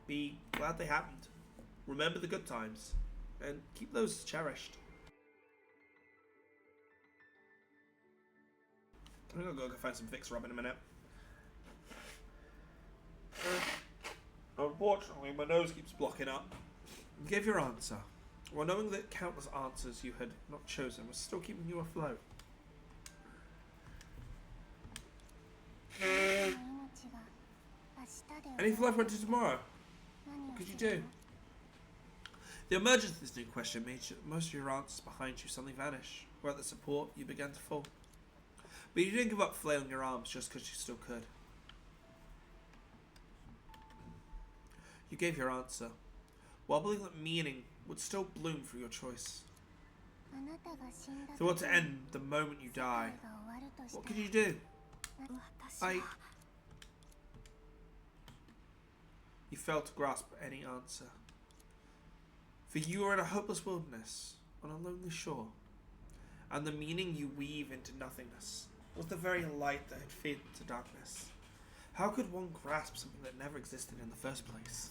Be glad they happened. Remember the good times, and keep those cherished. I'm gonna go find some Vicks Rub in a minute. Unfortunately, my nose keeps blocking up. You gave your answer, while knowing that countless answers you had not chosen was still keeping you afloat. And if life went to tomorrow, what could you do? The emergence of this new question made most of your answers behind you suddenly vanish. Without the support, you began to fall. But you didn't give up flailing your arms just because you still could. You gave your answer, while believing that meaning would still bloom through your choice. If you want to end the moment you die, what could you do? You failed to grasp any answer. For you were in a hopeless wilderness, on a lonely shore, and the meaning you weave into nothingness was the very light that had fed into darkness. How could one grasp something that never existed in the first place?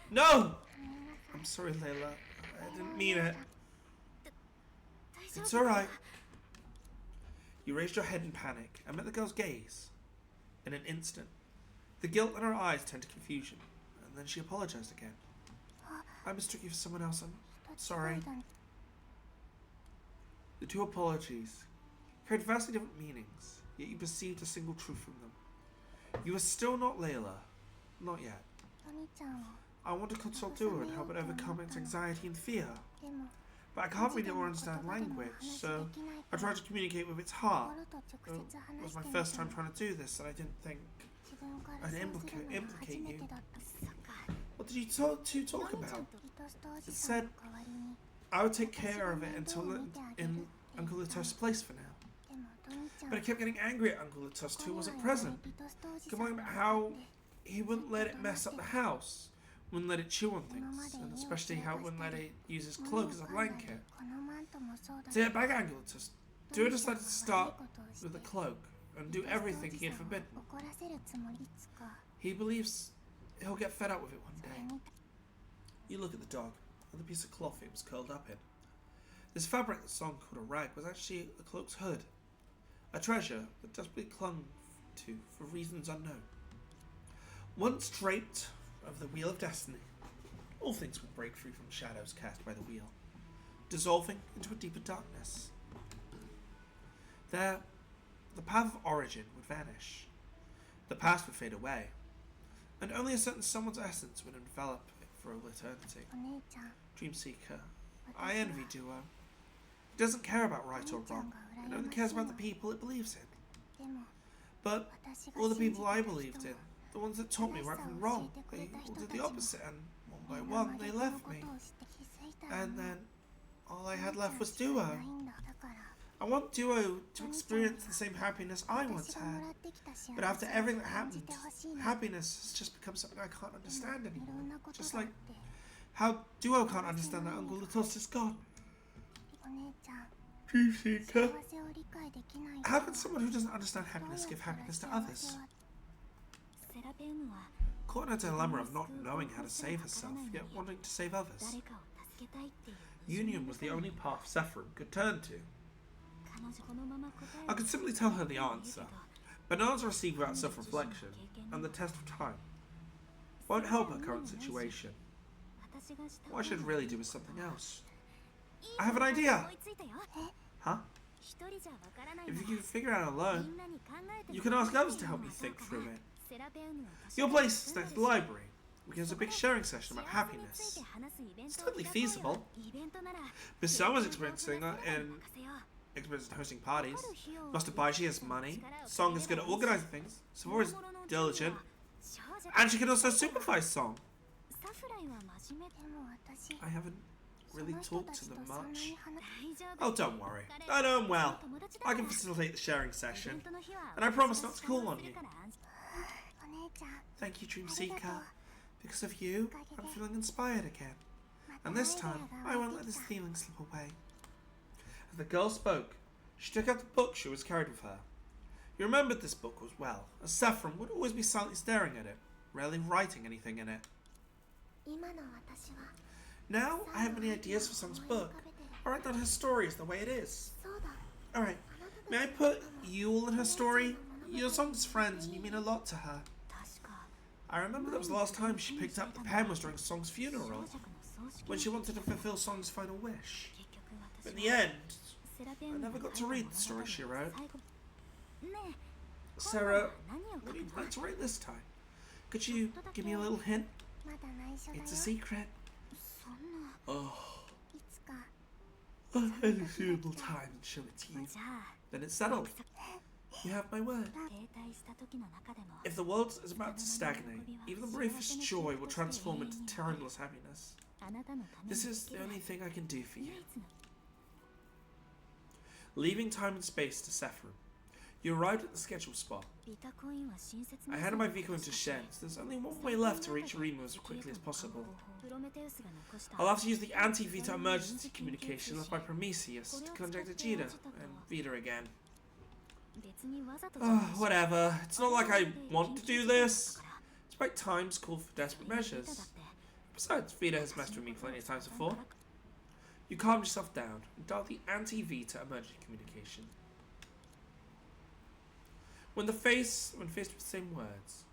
No! I'm sorry, Layla. I didn't mean it. It's alright. You raised your head in panic and met the girl's gaze. In an instant, the guilt in her eyes turned to confusion, and then she apologized again. I mistook you for someone else. I'm sorry. The two apologies carried vastly different meanings, yet you perceived a single truth from them. You are still not Layla. Not yet. I want to consult Duo and help it overcome its anxiety and fear. But I can't read or understand language, so I tried to communicate with its heart. It was my first time trying to do this, and I didn't think I'd implicate you. What did you two talk about? It said I would take care of it until in Uncle Lito's place for now. But I kept getting angry at Uncle Litos who wasn't present, complaining about how he wouldn't let it mess up the house, wouldn't let it chew on things, and especially how it wouldn't let it use his cloak as a blanket. To get back at Uncle Litos, Duo decided to start with the cloak and do everything he had forbidden. He believes he'll get fed up with it one day. You look at the dog and the piece of cloth it was curled up in. This fabric that Song called a rag was actually the cloak's hood, a treasure that desperately clung to for reasons unknown. Once draped over the wheel of destiny, all things would break free from shadows cast by the wheel, dissolving into a deeper darkness. There, the path of origin would vanish, the past would fade away, and only a certain someone's essence would envelop it for all eternity. Dream Seeker, I envy Duo. It doesn't care about right or wrong, it only cares about the people it believes in. But all the people I believed in, the ones that taught me right from wrong, they all did the opposite, and one by one they left me. And then all I had left was Duo. I want Duo to experience the same happiness I once had. But after everything that happened, happiness has just become something I can't understand anymore. Just like how Duo can't understand that Uncle Litos is gone. Dream Seeker. How can someone who doesn't understand happiness give happiness to others? Caught in a dilemma of not knowing how to save herself, yet wanting to save others. Union was the only path Sephiroth could turn to. I could simply tell her the answer, but an answer received without self-reflection, and the test of time won't help her current situation. What I should really do is something else. I have an idea! Huh? If you can figure it out alone, you can ask others to help you think through it. Your place is next to the library. We can have a big sharing session about happiness. It's totally feasible. Misawa's experiencing hosting parties. Master Baishi has money. Song is good at organizing things. Savora is diligent. And she can also supervise Song. I haven't really talked to them much. Oh, don't worry. I know him well. I can facilitate the sharing session. And I promise not to call on you. Thank you, Dream Seeker. Because of you, I'm feeling inspired again. And this time, I won't let this feeling slip away. As the girl spoke, she took out the book she was carried with her. You remembered this book was well, as Sephiroth would always be silently staring at it, rarely writing anything in it. Now, I have many ideas for Song's book. I'll write down her story as the way it is. Alright, may I put you all in her story? You're Song's friends and you mean a lot to her. I remember that was the last time she picked up the pen was during Song's funeral, when she wanted to fulfill Song's final wish. But in the end, I never got to read the story she wrote. Sarah, what do you plan to write this time? Could you give me a little hint? It's a secret. Oh. I'll find a suitable time and show it to you. Then it's settled. You have my word. If the world is about to stagnate, even the briefest joy will transform into timeless happiness. This is the only thing I can do for you. Leaving time and space to Sephiroth, you arrived at the scheduled spot. I handed my vehicle into sheds. There's only one way left to reach Remo as quickly as possible. I'll have to use the anti-Vita emergency communication left by Prometheus to contact Vegeta and Vita again. Whatever. It's not like I want to do this. It's about times call for desperate measures. Besides, Vita has messed with me plenty of times before. You calm yourself down and dial the anti-Vita emergency communication. When faced with the same words,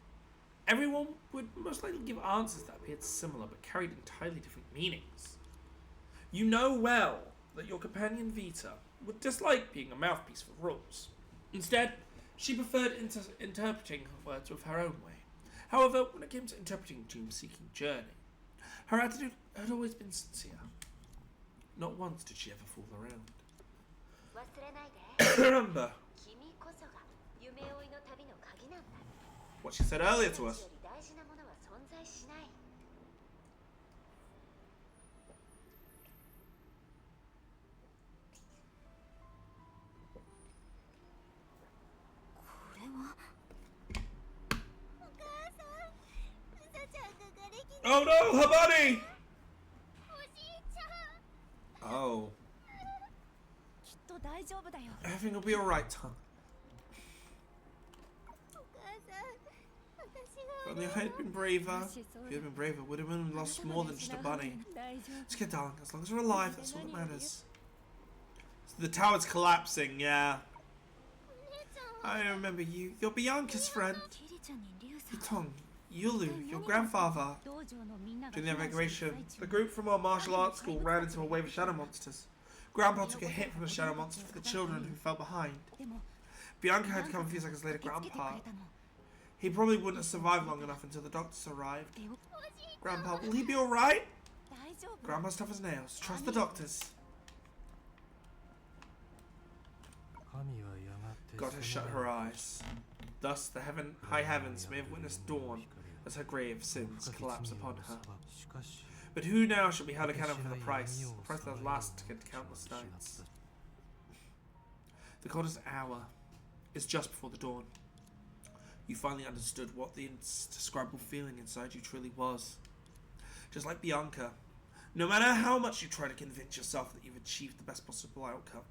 everyone would most likely give answers that appeared similar but carried entirely different meanings. You know well that your companion Vita would dislike being a mouthpiece for rules. Instead, She preferred interpreting words with her own way. However, when it came to interpreting dream-seeking journey, her attitude had always been sincere. Not once did she ever fool around. Remember what she said earlier to us. Oh no, her body! Oh. Everything will be alright, huh? If only I had been braver. If you had been braver, would have been lost more than just a bunny. It's okay, darling. As long as we're alive, that's all that matters. So the tower's collapsing, yeah. I remember you. You're Bianca's friend. Yutong, Yulu, your grandfather. During the evacuation, the group from our martial arts school ran into a wave of shadow monsters. Grandpa took a hit from the shadow monster for the children who fell behind. Bianca had to come a few seconds later. Grandpa. He probably wouldn't have survived long enough until the doctors arrived. Grandpa, will he be alright? Grandpa's tough as nails. Trust the doctors. God has shut her eyes. Thus, the high heavens may have witnessed dawn as her grave sins collapse upon her. But who now shall be held accountable for the price that has lasted countless nights? The coldest hour is just before the dawn. You finally understood what the indescribable feeling inside you truly was. Just like Bianca, no matter how much you try to convince yourself that you've achieved the best possible outcome,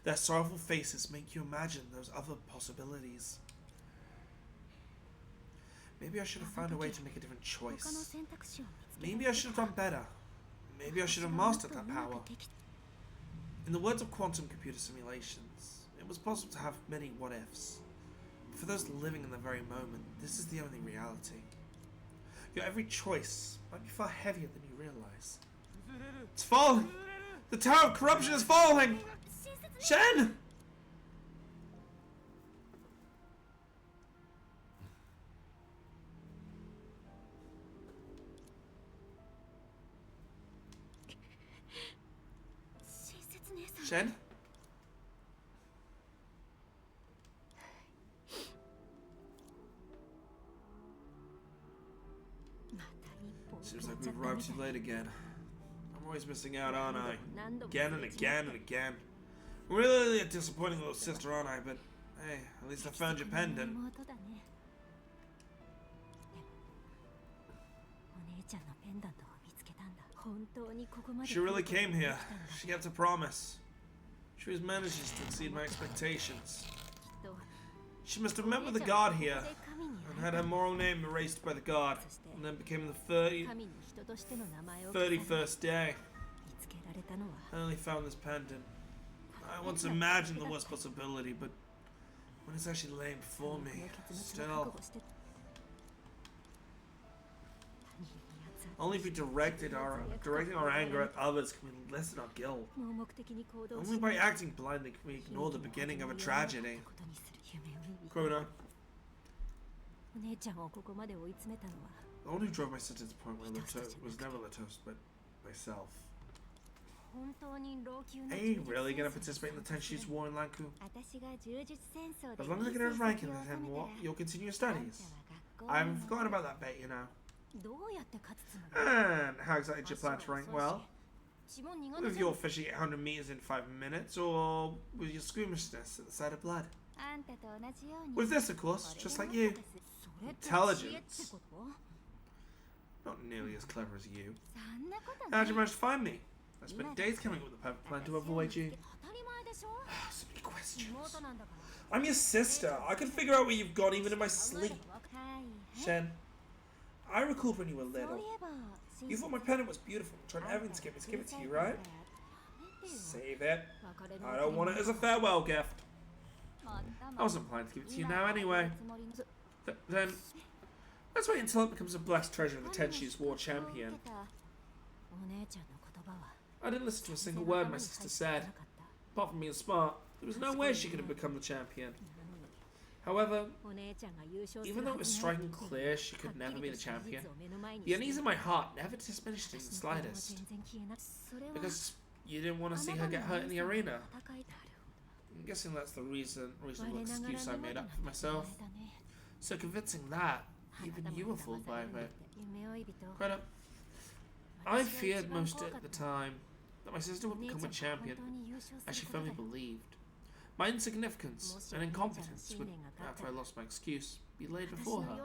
their sorrowful faces make you imagine those other possibilities. Maybe I should have found a way to make a different choice. Maybe I should have done better. Maybe I should have mastered that power. In the words of quantum computer simulations, it was possible to have many what-ifs. But for those living in the very moment, this is the only reality. Your every choice might be far heavier than you realize. It's falling! The Tower of Corruption is falling! Shen! Shen? Seems like we've arrived too late again. I'm always missing out, aren't I? Again and again and again. Really a disappointing little sister, aren't I? But hey, at least I found your pendant. She really came here. She kept her promise. She was manages to exceed my expectations. She must have met with the god here and had her moral name erased by the god, and then became the 31st day. I only found this pendant. I once imagined the worst possibility, but when it's actually laying before me, still. Only if we directing our anger at others can we lessen our guilt. Only by acting blindly can we ignore the beginning of a tragedy. Krona. The one who drove my sister to the point where was never Latos, but myself. Are you really going to participate in the Tenshi's war in Lanku? As long as I get a rank in the Ten War, you'll continue your studies. I haven't forgotten about that bet, you know. And how exactly did you plan to rank well? With your fishing 800 meters in 5 minutes, or with your squeamishness at the sight of blood? With this, of course, just like you. Intelligence. Not nearly as clever as you. How'd you manage to find me? I spent days coming up with a perfect plan to avoid you. So many questions. I'm your sister. I can figure out where you've gone even in my sleep. Shen, I recalled when you were little. You thought my pendant was beautiful, tried everything to get me to give it to you, right? Save it. I don't want it as a farewell gift. I wasn't planning to give it to you now anyway. Then, let's wait until it becomes a blessed treasure of the Tenshi's war champion. I didn't listen to a single word my sister said. Apart from being smart, there was no way she could have become the champion. However, even though it was striking clear she could never be the champion, the unease in my heart never diminished in the slightest. Because you didn't want to see her get hurt in the arena. I'm guessing that's the reasonable excuse I made up for myself. So convincing that, even you were fooled by it. Credit. I feared most at the time that my sister would become a champion, as she firmly believed. My insignificance and incompetence would, after I lost my excuse, be laid before her.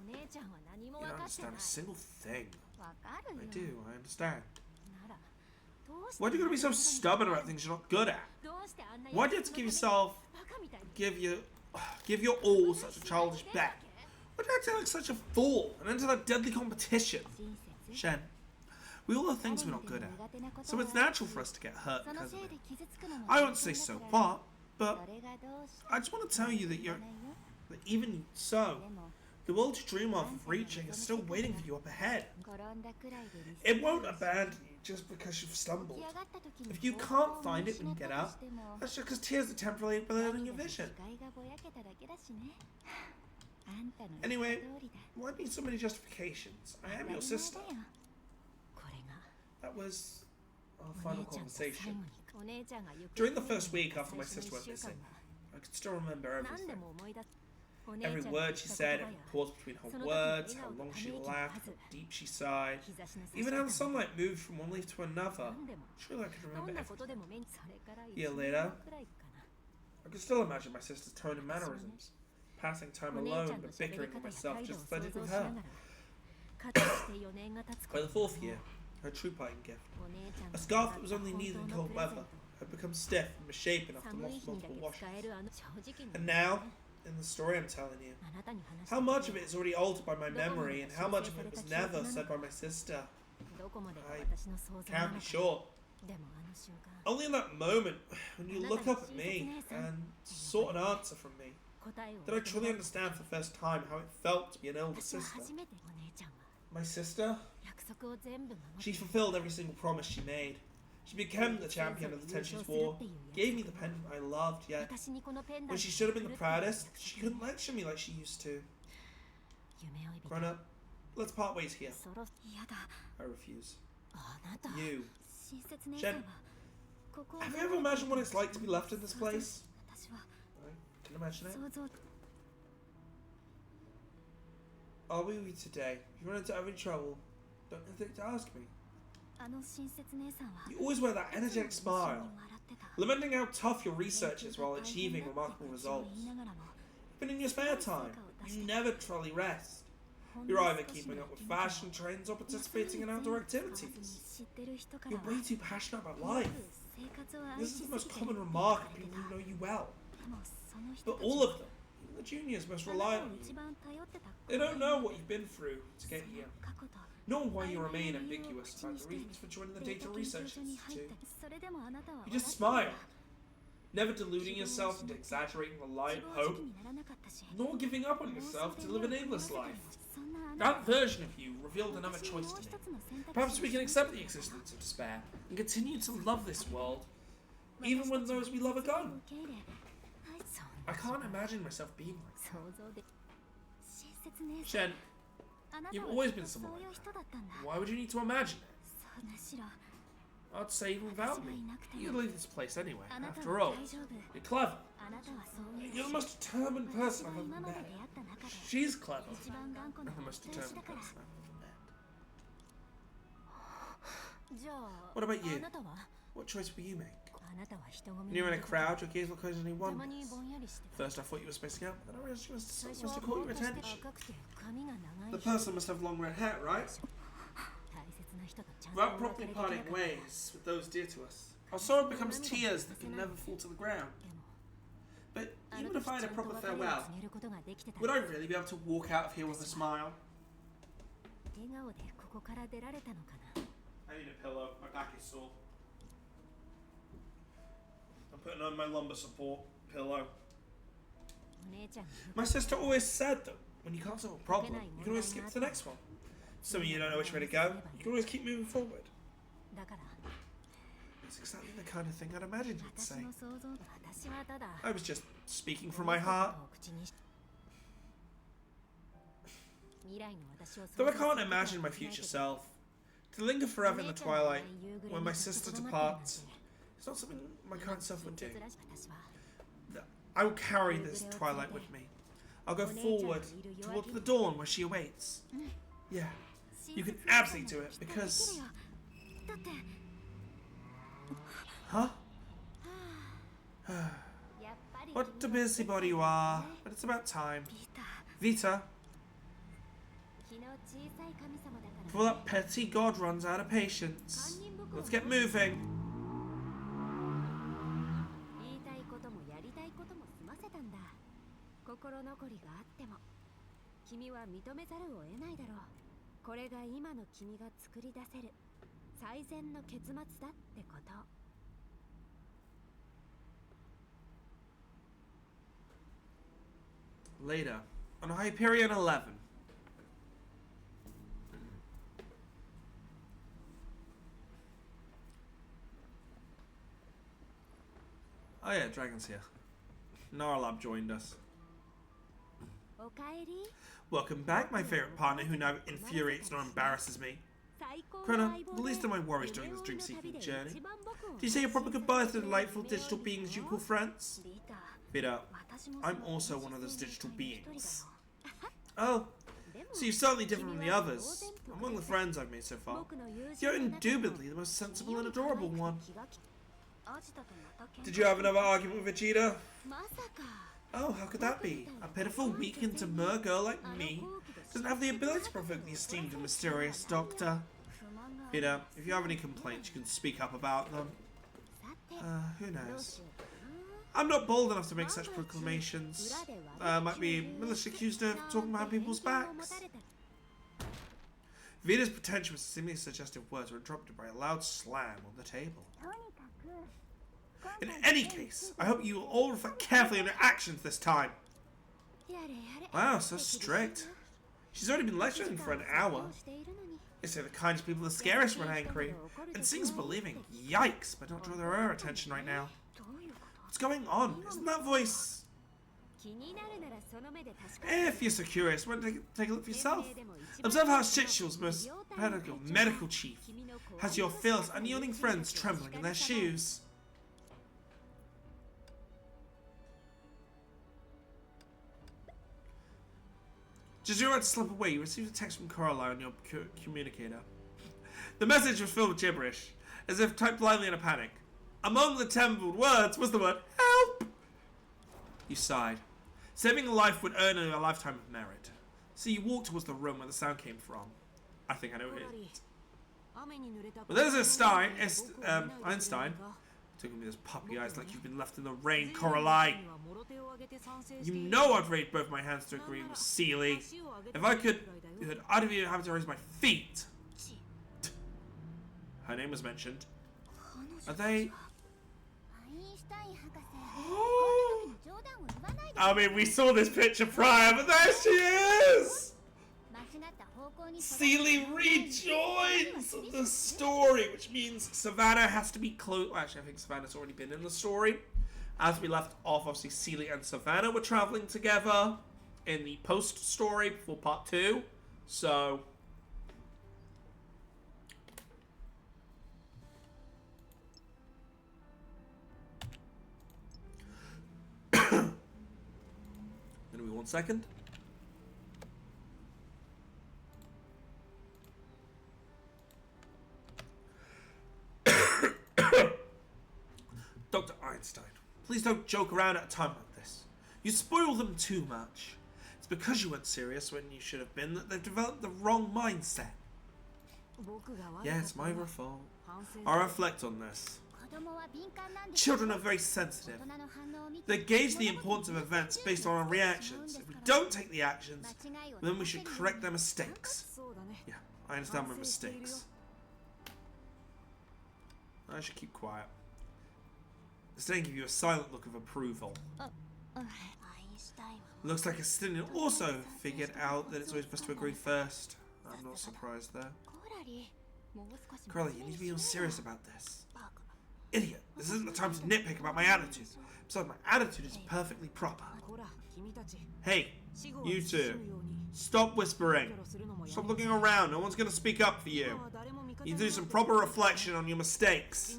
You don't understand a single thing. I do, I understand. Why do you gotta be so stubborn about things you're not good at? Why do you have to give your all such a childish bet? Why do you have to act like such a fool and enter that deadly competition? Shen, we all have things we're not good at, so it's natural for us to get hurt because of it. I won't say so what, but I just want to tell you that even so, the world you dream of reaching is still waiting for you up ahead. It won't abandon you just because you've stumbled. If you can't find it when you get up, that's just because tears are temporarily blurring your vision. Anyway, why need so many justifications? I am your sister. That was our final conversation. During the first week after my sister went missing, I could still remember everything. Every word she said, every pause between her words, how long she laughed, how deep she sighed, even how the sunlight moved from one leaf to another. Surely I could remember everything. A year later, I could still imagine my sister's tone and mannerisms, passing time alone but bickering with myself just as I did with her. By the fourth year, her true parting gift, a scarf that was only needed in cold weather, had become stiff and misshapen after multiple washes. And now, in the story I'm telling you, how much of it is already altered by my memory and how much of it was never said by my sister, I can't be sure. Only in that moment, when you look up at me and sought an answer from me, did I truly understand for the first time how it felt to be an elder sister. My sister? She fulfilled every single promise she made. She became the champion of the Tensions War, gave me the pendant I loved, yet when she should have been the proudest, she couldn't lecture me like she used to. Grown up, let's part ways here. I refuse. You. Jen, have you ever imagined what it's like to be left in this place? I can imagine it. I'll be with you today. If you run into any trouble, don't hesitate to ask me. You always wear that energetic smile, lamenting how tough your research is while achieving remarkable results. But in your spare time, you never truly rest. You're either keeping up with fashion trends or participating in outdoor activities. You're way too passionate about life. This is the most common remark of people who know you well. But all of them, even the juniors, most rely on you. They don't know what you've been through to get here, nor why you remain ambiguous about the reasons for joining the Data Research Institute. You just smile, never deluding yourself into exaggerating the light of hope, nor giving up on yourself to live an aimless life. That version of you revealed another choice to me. Perhaps we can accept the existence of despair and continue to love this world, even when those we love are gone. I can't imagine myself being like that. Shen, you've always been someone like that. Why would you need to imagine it? I'd say even without me, you'd leave this place anyway. After all, you're clever. You're the most determined person I've ever met. She's clever. And the most determined person I've ever met. What about you? What choice will you make? When you're in a crowd, your gaze will occasionally wander. First I thought you were spacing out, but then I realized you must have caught your attention. The person must have long red hair, right? Without properly parting ways with those dear to us, our sorrow becomes tears that can never fall to the ground. But even if I had a proper farewell, would I really be able to walk out of here with a smile? I need a pillow, my back is sore. I'm putting on my lumbar support pillow. My sister always said that when you can't solve a problem, you can always skip to the next one. So when you don't know which way to go, you can always keep moving forward. It's exactly the kind of thing I'd imagined you'd say. I was just speaking from my heart. Though I can't imagine my future self, to linger forever in the twilight when my sister departs, it's not something my current self would do. I will carry this twilight with me. I'll go forward towards the dawn where she awaits. Yeah, you can absolutely do it because... Huh? What a busybody you are, but it's about time. Vita. Before that petty god runs out of patience. Let's get moving. Later, on Hyperion 11. Oh yeah, Dragon's here. Narlab joined us. Welcome back, my favorite partner who now infuriates nor embarrasses me. Krona, the least of my worries during this dream-seeking journey. Did you say your proper goodbye to the delightful digital beings you call friends? Vita, I'm also one of those digital beings. Oh, so you're certainly different from the others. Among the friends I've made so far, you're indubitably the most sensible and adorable one. Did you have another argument with Vegeta? Oh, how could that be? A pitiful, weak and demure girl like me doesn't have the ability to provoke the esteemed and mysterious doctor. Vita, if you have any complaints, you can speak up about them. Who knows? I'm not bold enough to make such proclamations. Might be maliciously accused of talking behind people's backs. Vita's pretentious, seemingly suggestive words were interrupted by a loud slam on the table. In any case, I hope you will all reflect carefully on your actions this time. Wow, so strict. She's already been lecturing for an hour. They say the kindest people are the scariest when angry. And seems believing. Yikes, but don't draw their attention right now. What's going on? Isn't that voice... If you're so curious, why don't you take a look for yourself? Observe how Shitsho's most medical chief has your fearless, unyielding friends trembling in their shoes. Just as you're about to slip away, you received a text from Coraline on your communicator. The message was filled with gibberish, as if typed blindly in a panic. Among the tembled words was the word, help! You sighed. Saving a life would earn you a lifetime of merit. So you walked towards the room where the sound came from. I think I know who it is. Well, there's Einstein. Took me those puppy eyes like you've been left in the rain, Coraline. You know I'd raise both my hands to agree with Seely. If I could, I'd even have to raise my feet. Her name was mentioned. Are they... I mean, we saw this picture prior, but there she is! Seely rejoins the story, which means Savannah has to be close. Well, actually, I think Savannah's already been in the story. As we left off, obviously, Seely and Savannah were traveling together in the post-story before part 2. So... Give me 1 second. Dr. Einstein, please don't joke around at a time like this. You spoil them too much. It's because you weren't serious when you should have been that they've developed the wrong mindset. Yeah, it's my fault. I'll reflect on this. Children are very sensitive. They gauge the importance of events based on our reactions. If we don't take the actions, then we should correct their mistakes. Yeah, I understand my mistakes. I should keep quiet. Instead, give you a silent look of approval. Looks like Estinian also figured out that it's always best to agree first. I'm not surprised there. Crowley, you need to be more serious about this. Idiot, this isn't the time to nitpick about my attitude. Besides, my attitude is perfectly proper. Hey, you two. Stop whispering. Stop looking around. No one's going to speak up for you. You do some proper reflection on your mistakes.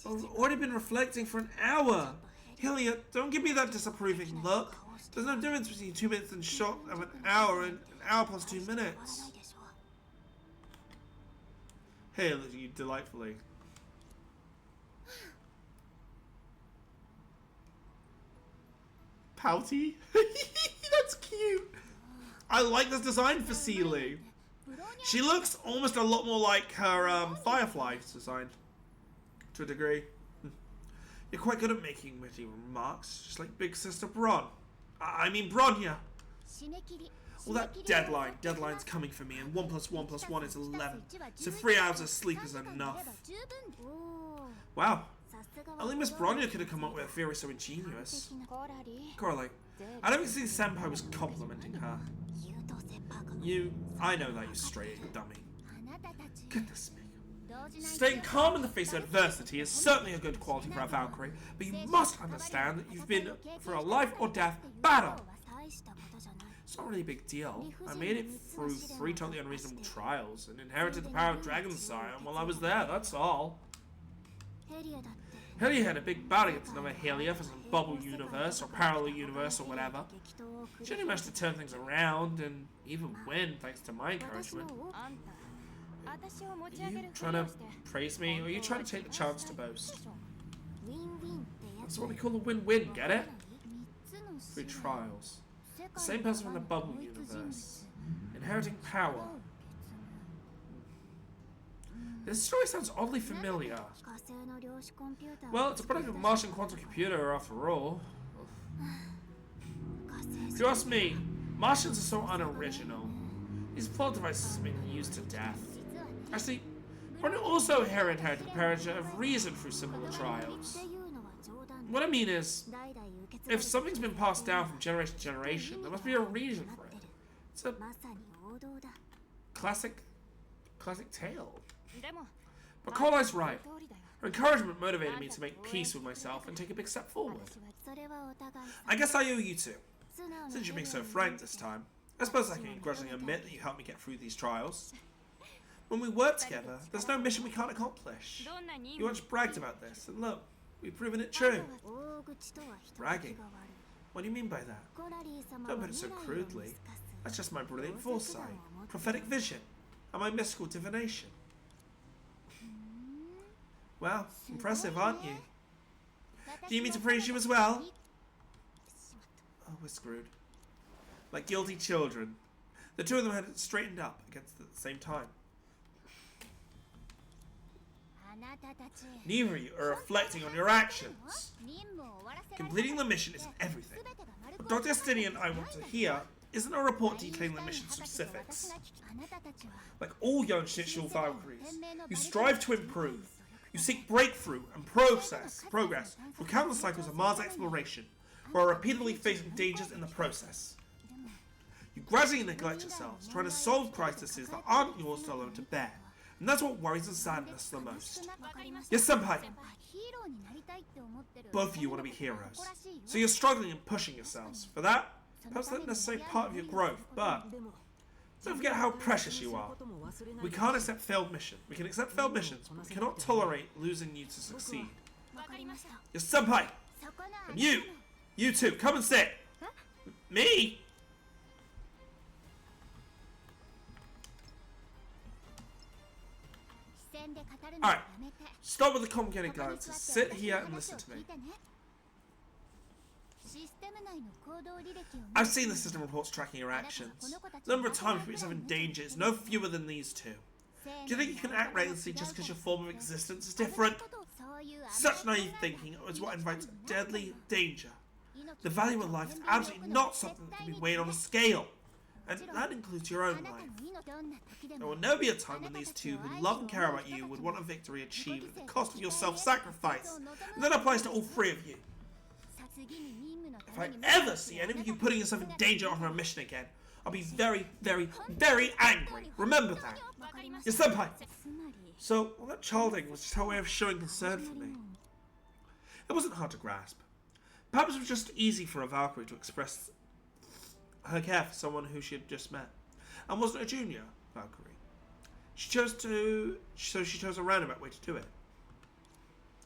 I've already been reflecting for an hour. Hilliard, don't give me that disapproving look. There's no difference between 2 minutes and short of an hour and an hour plus 2 minutes. Hail you delightfully. Pouty? That's cute. I like this design for Seeley. She looks almost a lot more like her Firefly design. To a degree. You're quite good at making witty remarks, just like Big Sister Bron. I mean Bronya. Well, that deadline's coming for me, and 1 + 1 + 1 is 11. So 3 hours of sleep is enough. Wow. Only Miss Bronya could have come up with a theory so ingenious. Correlate. I don't think Senpai was complimenting her. I know that, you straight dummy. Goodness me. Staying calm in the face of adversity is certainly a good quality for a Valkyrie, but you must understand that you've been for a life or death battle. It's not really a big deal. I made it through 3 totally unreasonable trials and inherited the power of Dragon Sire while I was there, that's all. Helia had a big battle against another Helia for some bubble universe or parallel universe or whatever. She only managed to turn things around and even win thanks to my encouragement. Are you trying to praise me, or are you trying to take the chance to boast? That's what we call a win-win, get it? 3 trials. The same person from the bubble universe. Inheriting power. This story sounds oddly familiar. Well, it's a product of a Martian quantum computer after all. If you ask me, Martians are so unoriginal. These plot devices have been used to death. Actually, one also inherited the paradigm of reason through similar trials. What I mean is, if something's been passed down from generation to generation, there must be a reason for it. It's a classic tale. But Corlai's right. Her encouragement motivated me to make peace with myself and take a big step forward. I guess I owe you two. Since you're being so frank this time, I suppose I can grudgingly admit that you helped me get through these trials. When we work together, there's no mission we can't accomplish. You once bragged about this, and look, we've proven it true. Bragging? What do you mean by that? Don't put it so crudely. That's just my brilliant foresight, prophetic vision, and my mystical divination. Well, impressive, aren't you? Do you mean to praise you as well? Oh, we're screwed. Like guilty children. The two of them had it straightened up against at the same time. Neither of you are reflecting on your actions. Completing the mission isn't everything. What Dr. Estinian and I want to hear isn't a report detailing the mission specifics. Like all young Shitshool Valkyries, you strive to improve. You seek breakthrough and progress through countless cycles of Mars exploration, while repeatedly facing dangers in the process. You gradually neglect yourselves, trying to solve crises that aren't yours to alone to bear. And that's what worries and saddens us the most. Yes, Senpai! Both of you want to be heroes. So you're struggling and pushing yourselves. For that, perhaps that's not necessarily part of your growth, but don't forget how precious you are. We can't accept failed missions. We can accept failed missions, but we cannot tolerate losing you to succeed. Yes, Senpai! And you two, come and sit! Me? Alright, stop with the complicated glances. Sit here and listen to me. I've seen the system reports tracking your actions. The number of times you put yourself in danger is no fewer than these two. Do you think you can act recklessly just because your form of existence is different? Such naive thinking is what invites deadly danger. The value of life is absolutely not something that can be weighed on a scale. And that includes your own life. There will never be a time when these two who love and care about you would want a victory achieved at the cost of your self-sacrifice. And that applies to all 3 of you. If I ever see any of you putting yourself in danger on a mission again, I'll be very, very, very angry. Remember that. Yes, senpai. So, all that childing was just her way of showing concern for me. It wasn't hard to grasp. Perhaps it was just easy for a Valkyrie to express her care for someone who she had just met, and wasn't a junior Valkyrie. She chose a roundabout way to do it.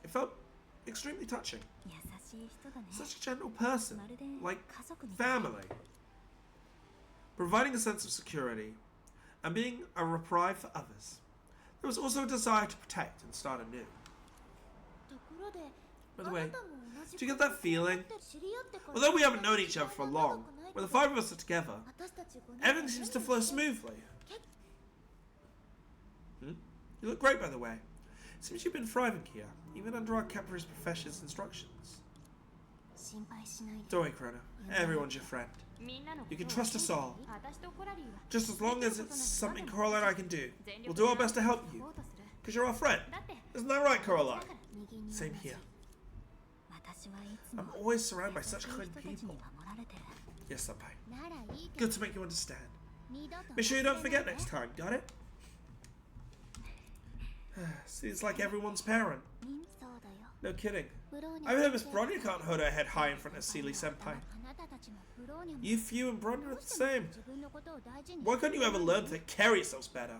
It felt extremely touching. Such a gentle person, like family. Providing a sense of security, and being a reprieve for others. There was also a desire to protect and start anew. By the way, do you get that feeling? Although we haven't known each other for long, when the five of us are together, everything seems to flow smoothly. You look great, by the way. It seems you've been thriving here, even under our capitalist professor's instructions. Don't worry, Chrono. Everyone's your friend. You can trust us all. Just as long as it's something Coraline and I can do, we'll do our best to help you. Because you're our friend. Isn't that right, Coraline? Same here. I'm always surrounded by such kind people. Yes, senpai. Good to make you understand. Make sure you don't forget next time, got it? Seems like everyone's parent. No kidding. I heard Miss Bronya can't hold her head high in front of Seely senpai. You and Bronya are the same. Why couldn't you ever learn to carry yourselves better?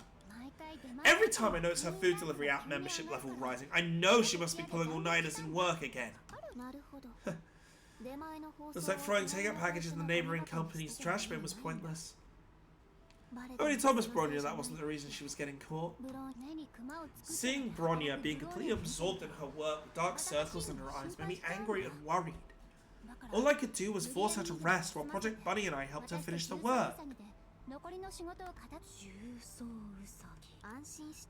Every time I notice her food delivery app membership level rising, I know she must be pulling all-nighters in work again. It's like throwing takeout packages in the neighbouring company's trash bin was pointless. I already told Miss Bronya that wasn't the reason she was getting caught. Seeing Bronya being completely absorbed in her work with dark circles in her eyes made me angry and worried. All I could do was force her to rest while Project Bunny and I helped her finish the work.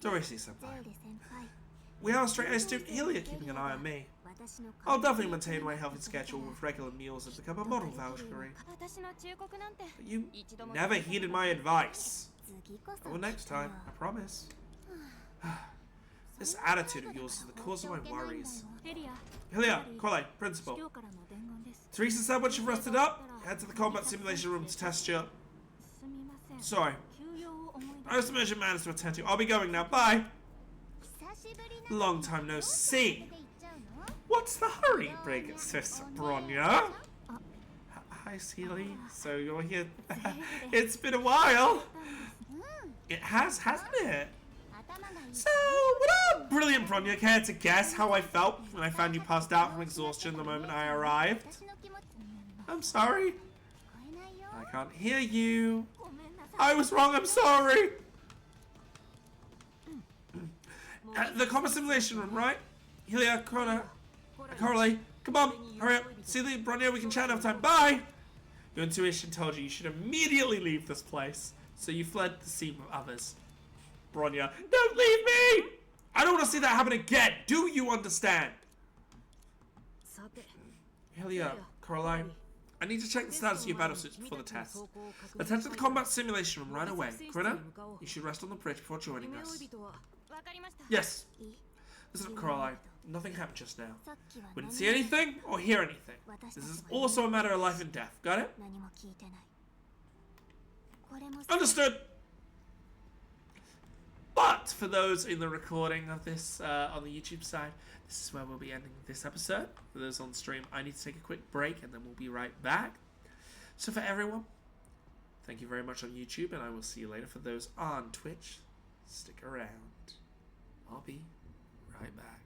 Dorothy senpai. We have a straight-A student Helia keeping an eye on me. I'll definitely maintain my healthy schedule with regular meals and become a model Valkyrie. But you never heeded my advice. Well, next time, I promise. This attitude of yours is the cause of my worries. Helia, Coraline, Principal. Teresa said once you've rested up, head to the combat simulation room to test you. Sorry. I have some urgent matters to attend to. I'll be going now. Bye. Long time no see. What's the hurry, Sis Bronya? Hi, Seely. So you're here. It's been a while. It has, hasn't it? So, what up, brilliant Bronya? Care to guess how I felt when I found you passed out from exhaustion the moment I arrived? I'm sorry. I can't hear you. I was wrong, I'm sorry. The combat simulation room, right? Helia, Coraline, come on, hurry up. Seely, Bronya, we can chat another time. Bye! Your intuition told you should immediately leave this place, so you fled the scene with others. Bronya, don't leave me! I don't want to see that happen again. Do you understand? Helia, Coraline, I need to check the status of your battle suits before the test. Attend to the combat simulation room right away. Corinna, you should rest on the bridge before joining us. Yes. Listen up, Coraline. Nothing happened just now. We didn't see anything or hear anything. This is also a matter of life and death. Got it? Understood. But for those in the recording of this on the YouTube side, this is where we'll be ending this episode. For those on stream, I need to take a quick break and then we'll be right back. So for everyone, thank you very much on YouTube, and I will see you later. For those on Twitch, stick around. I'll be right back.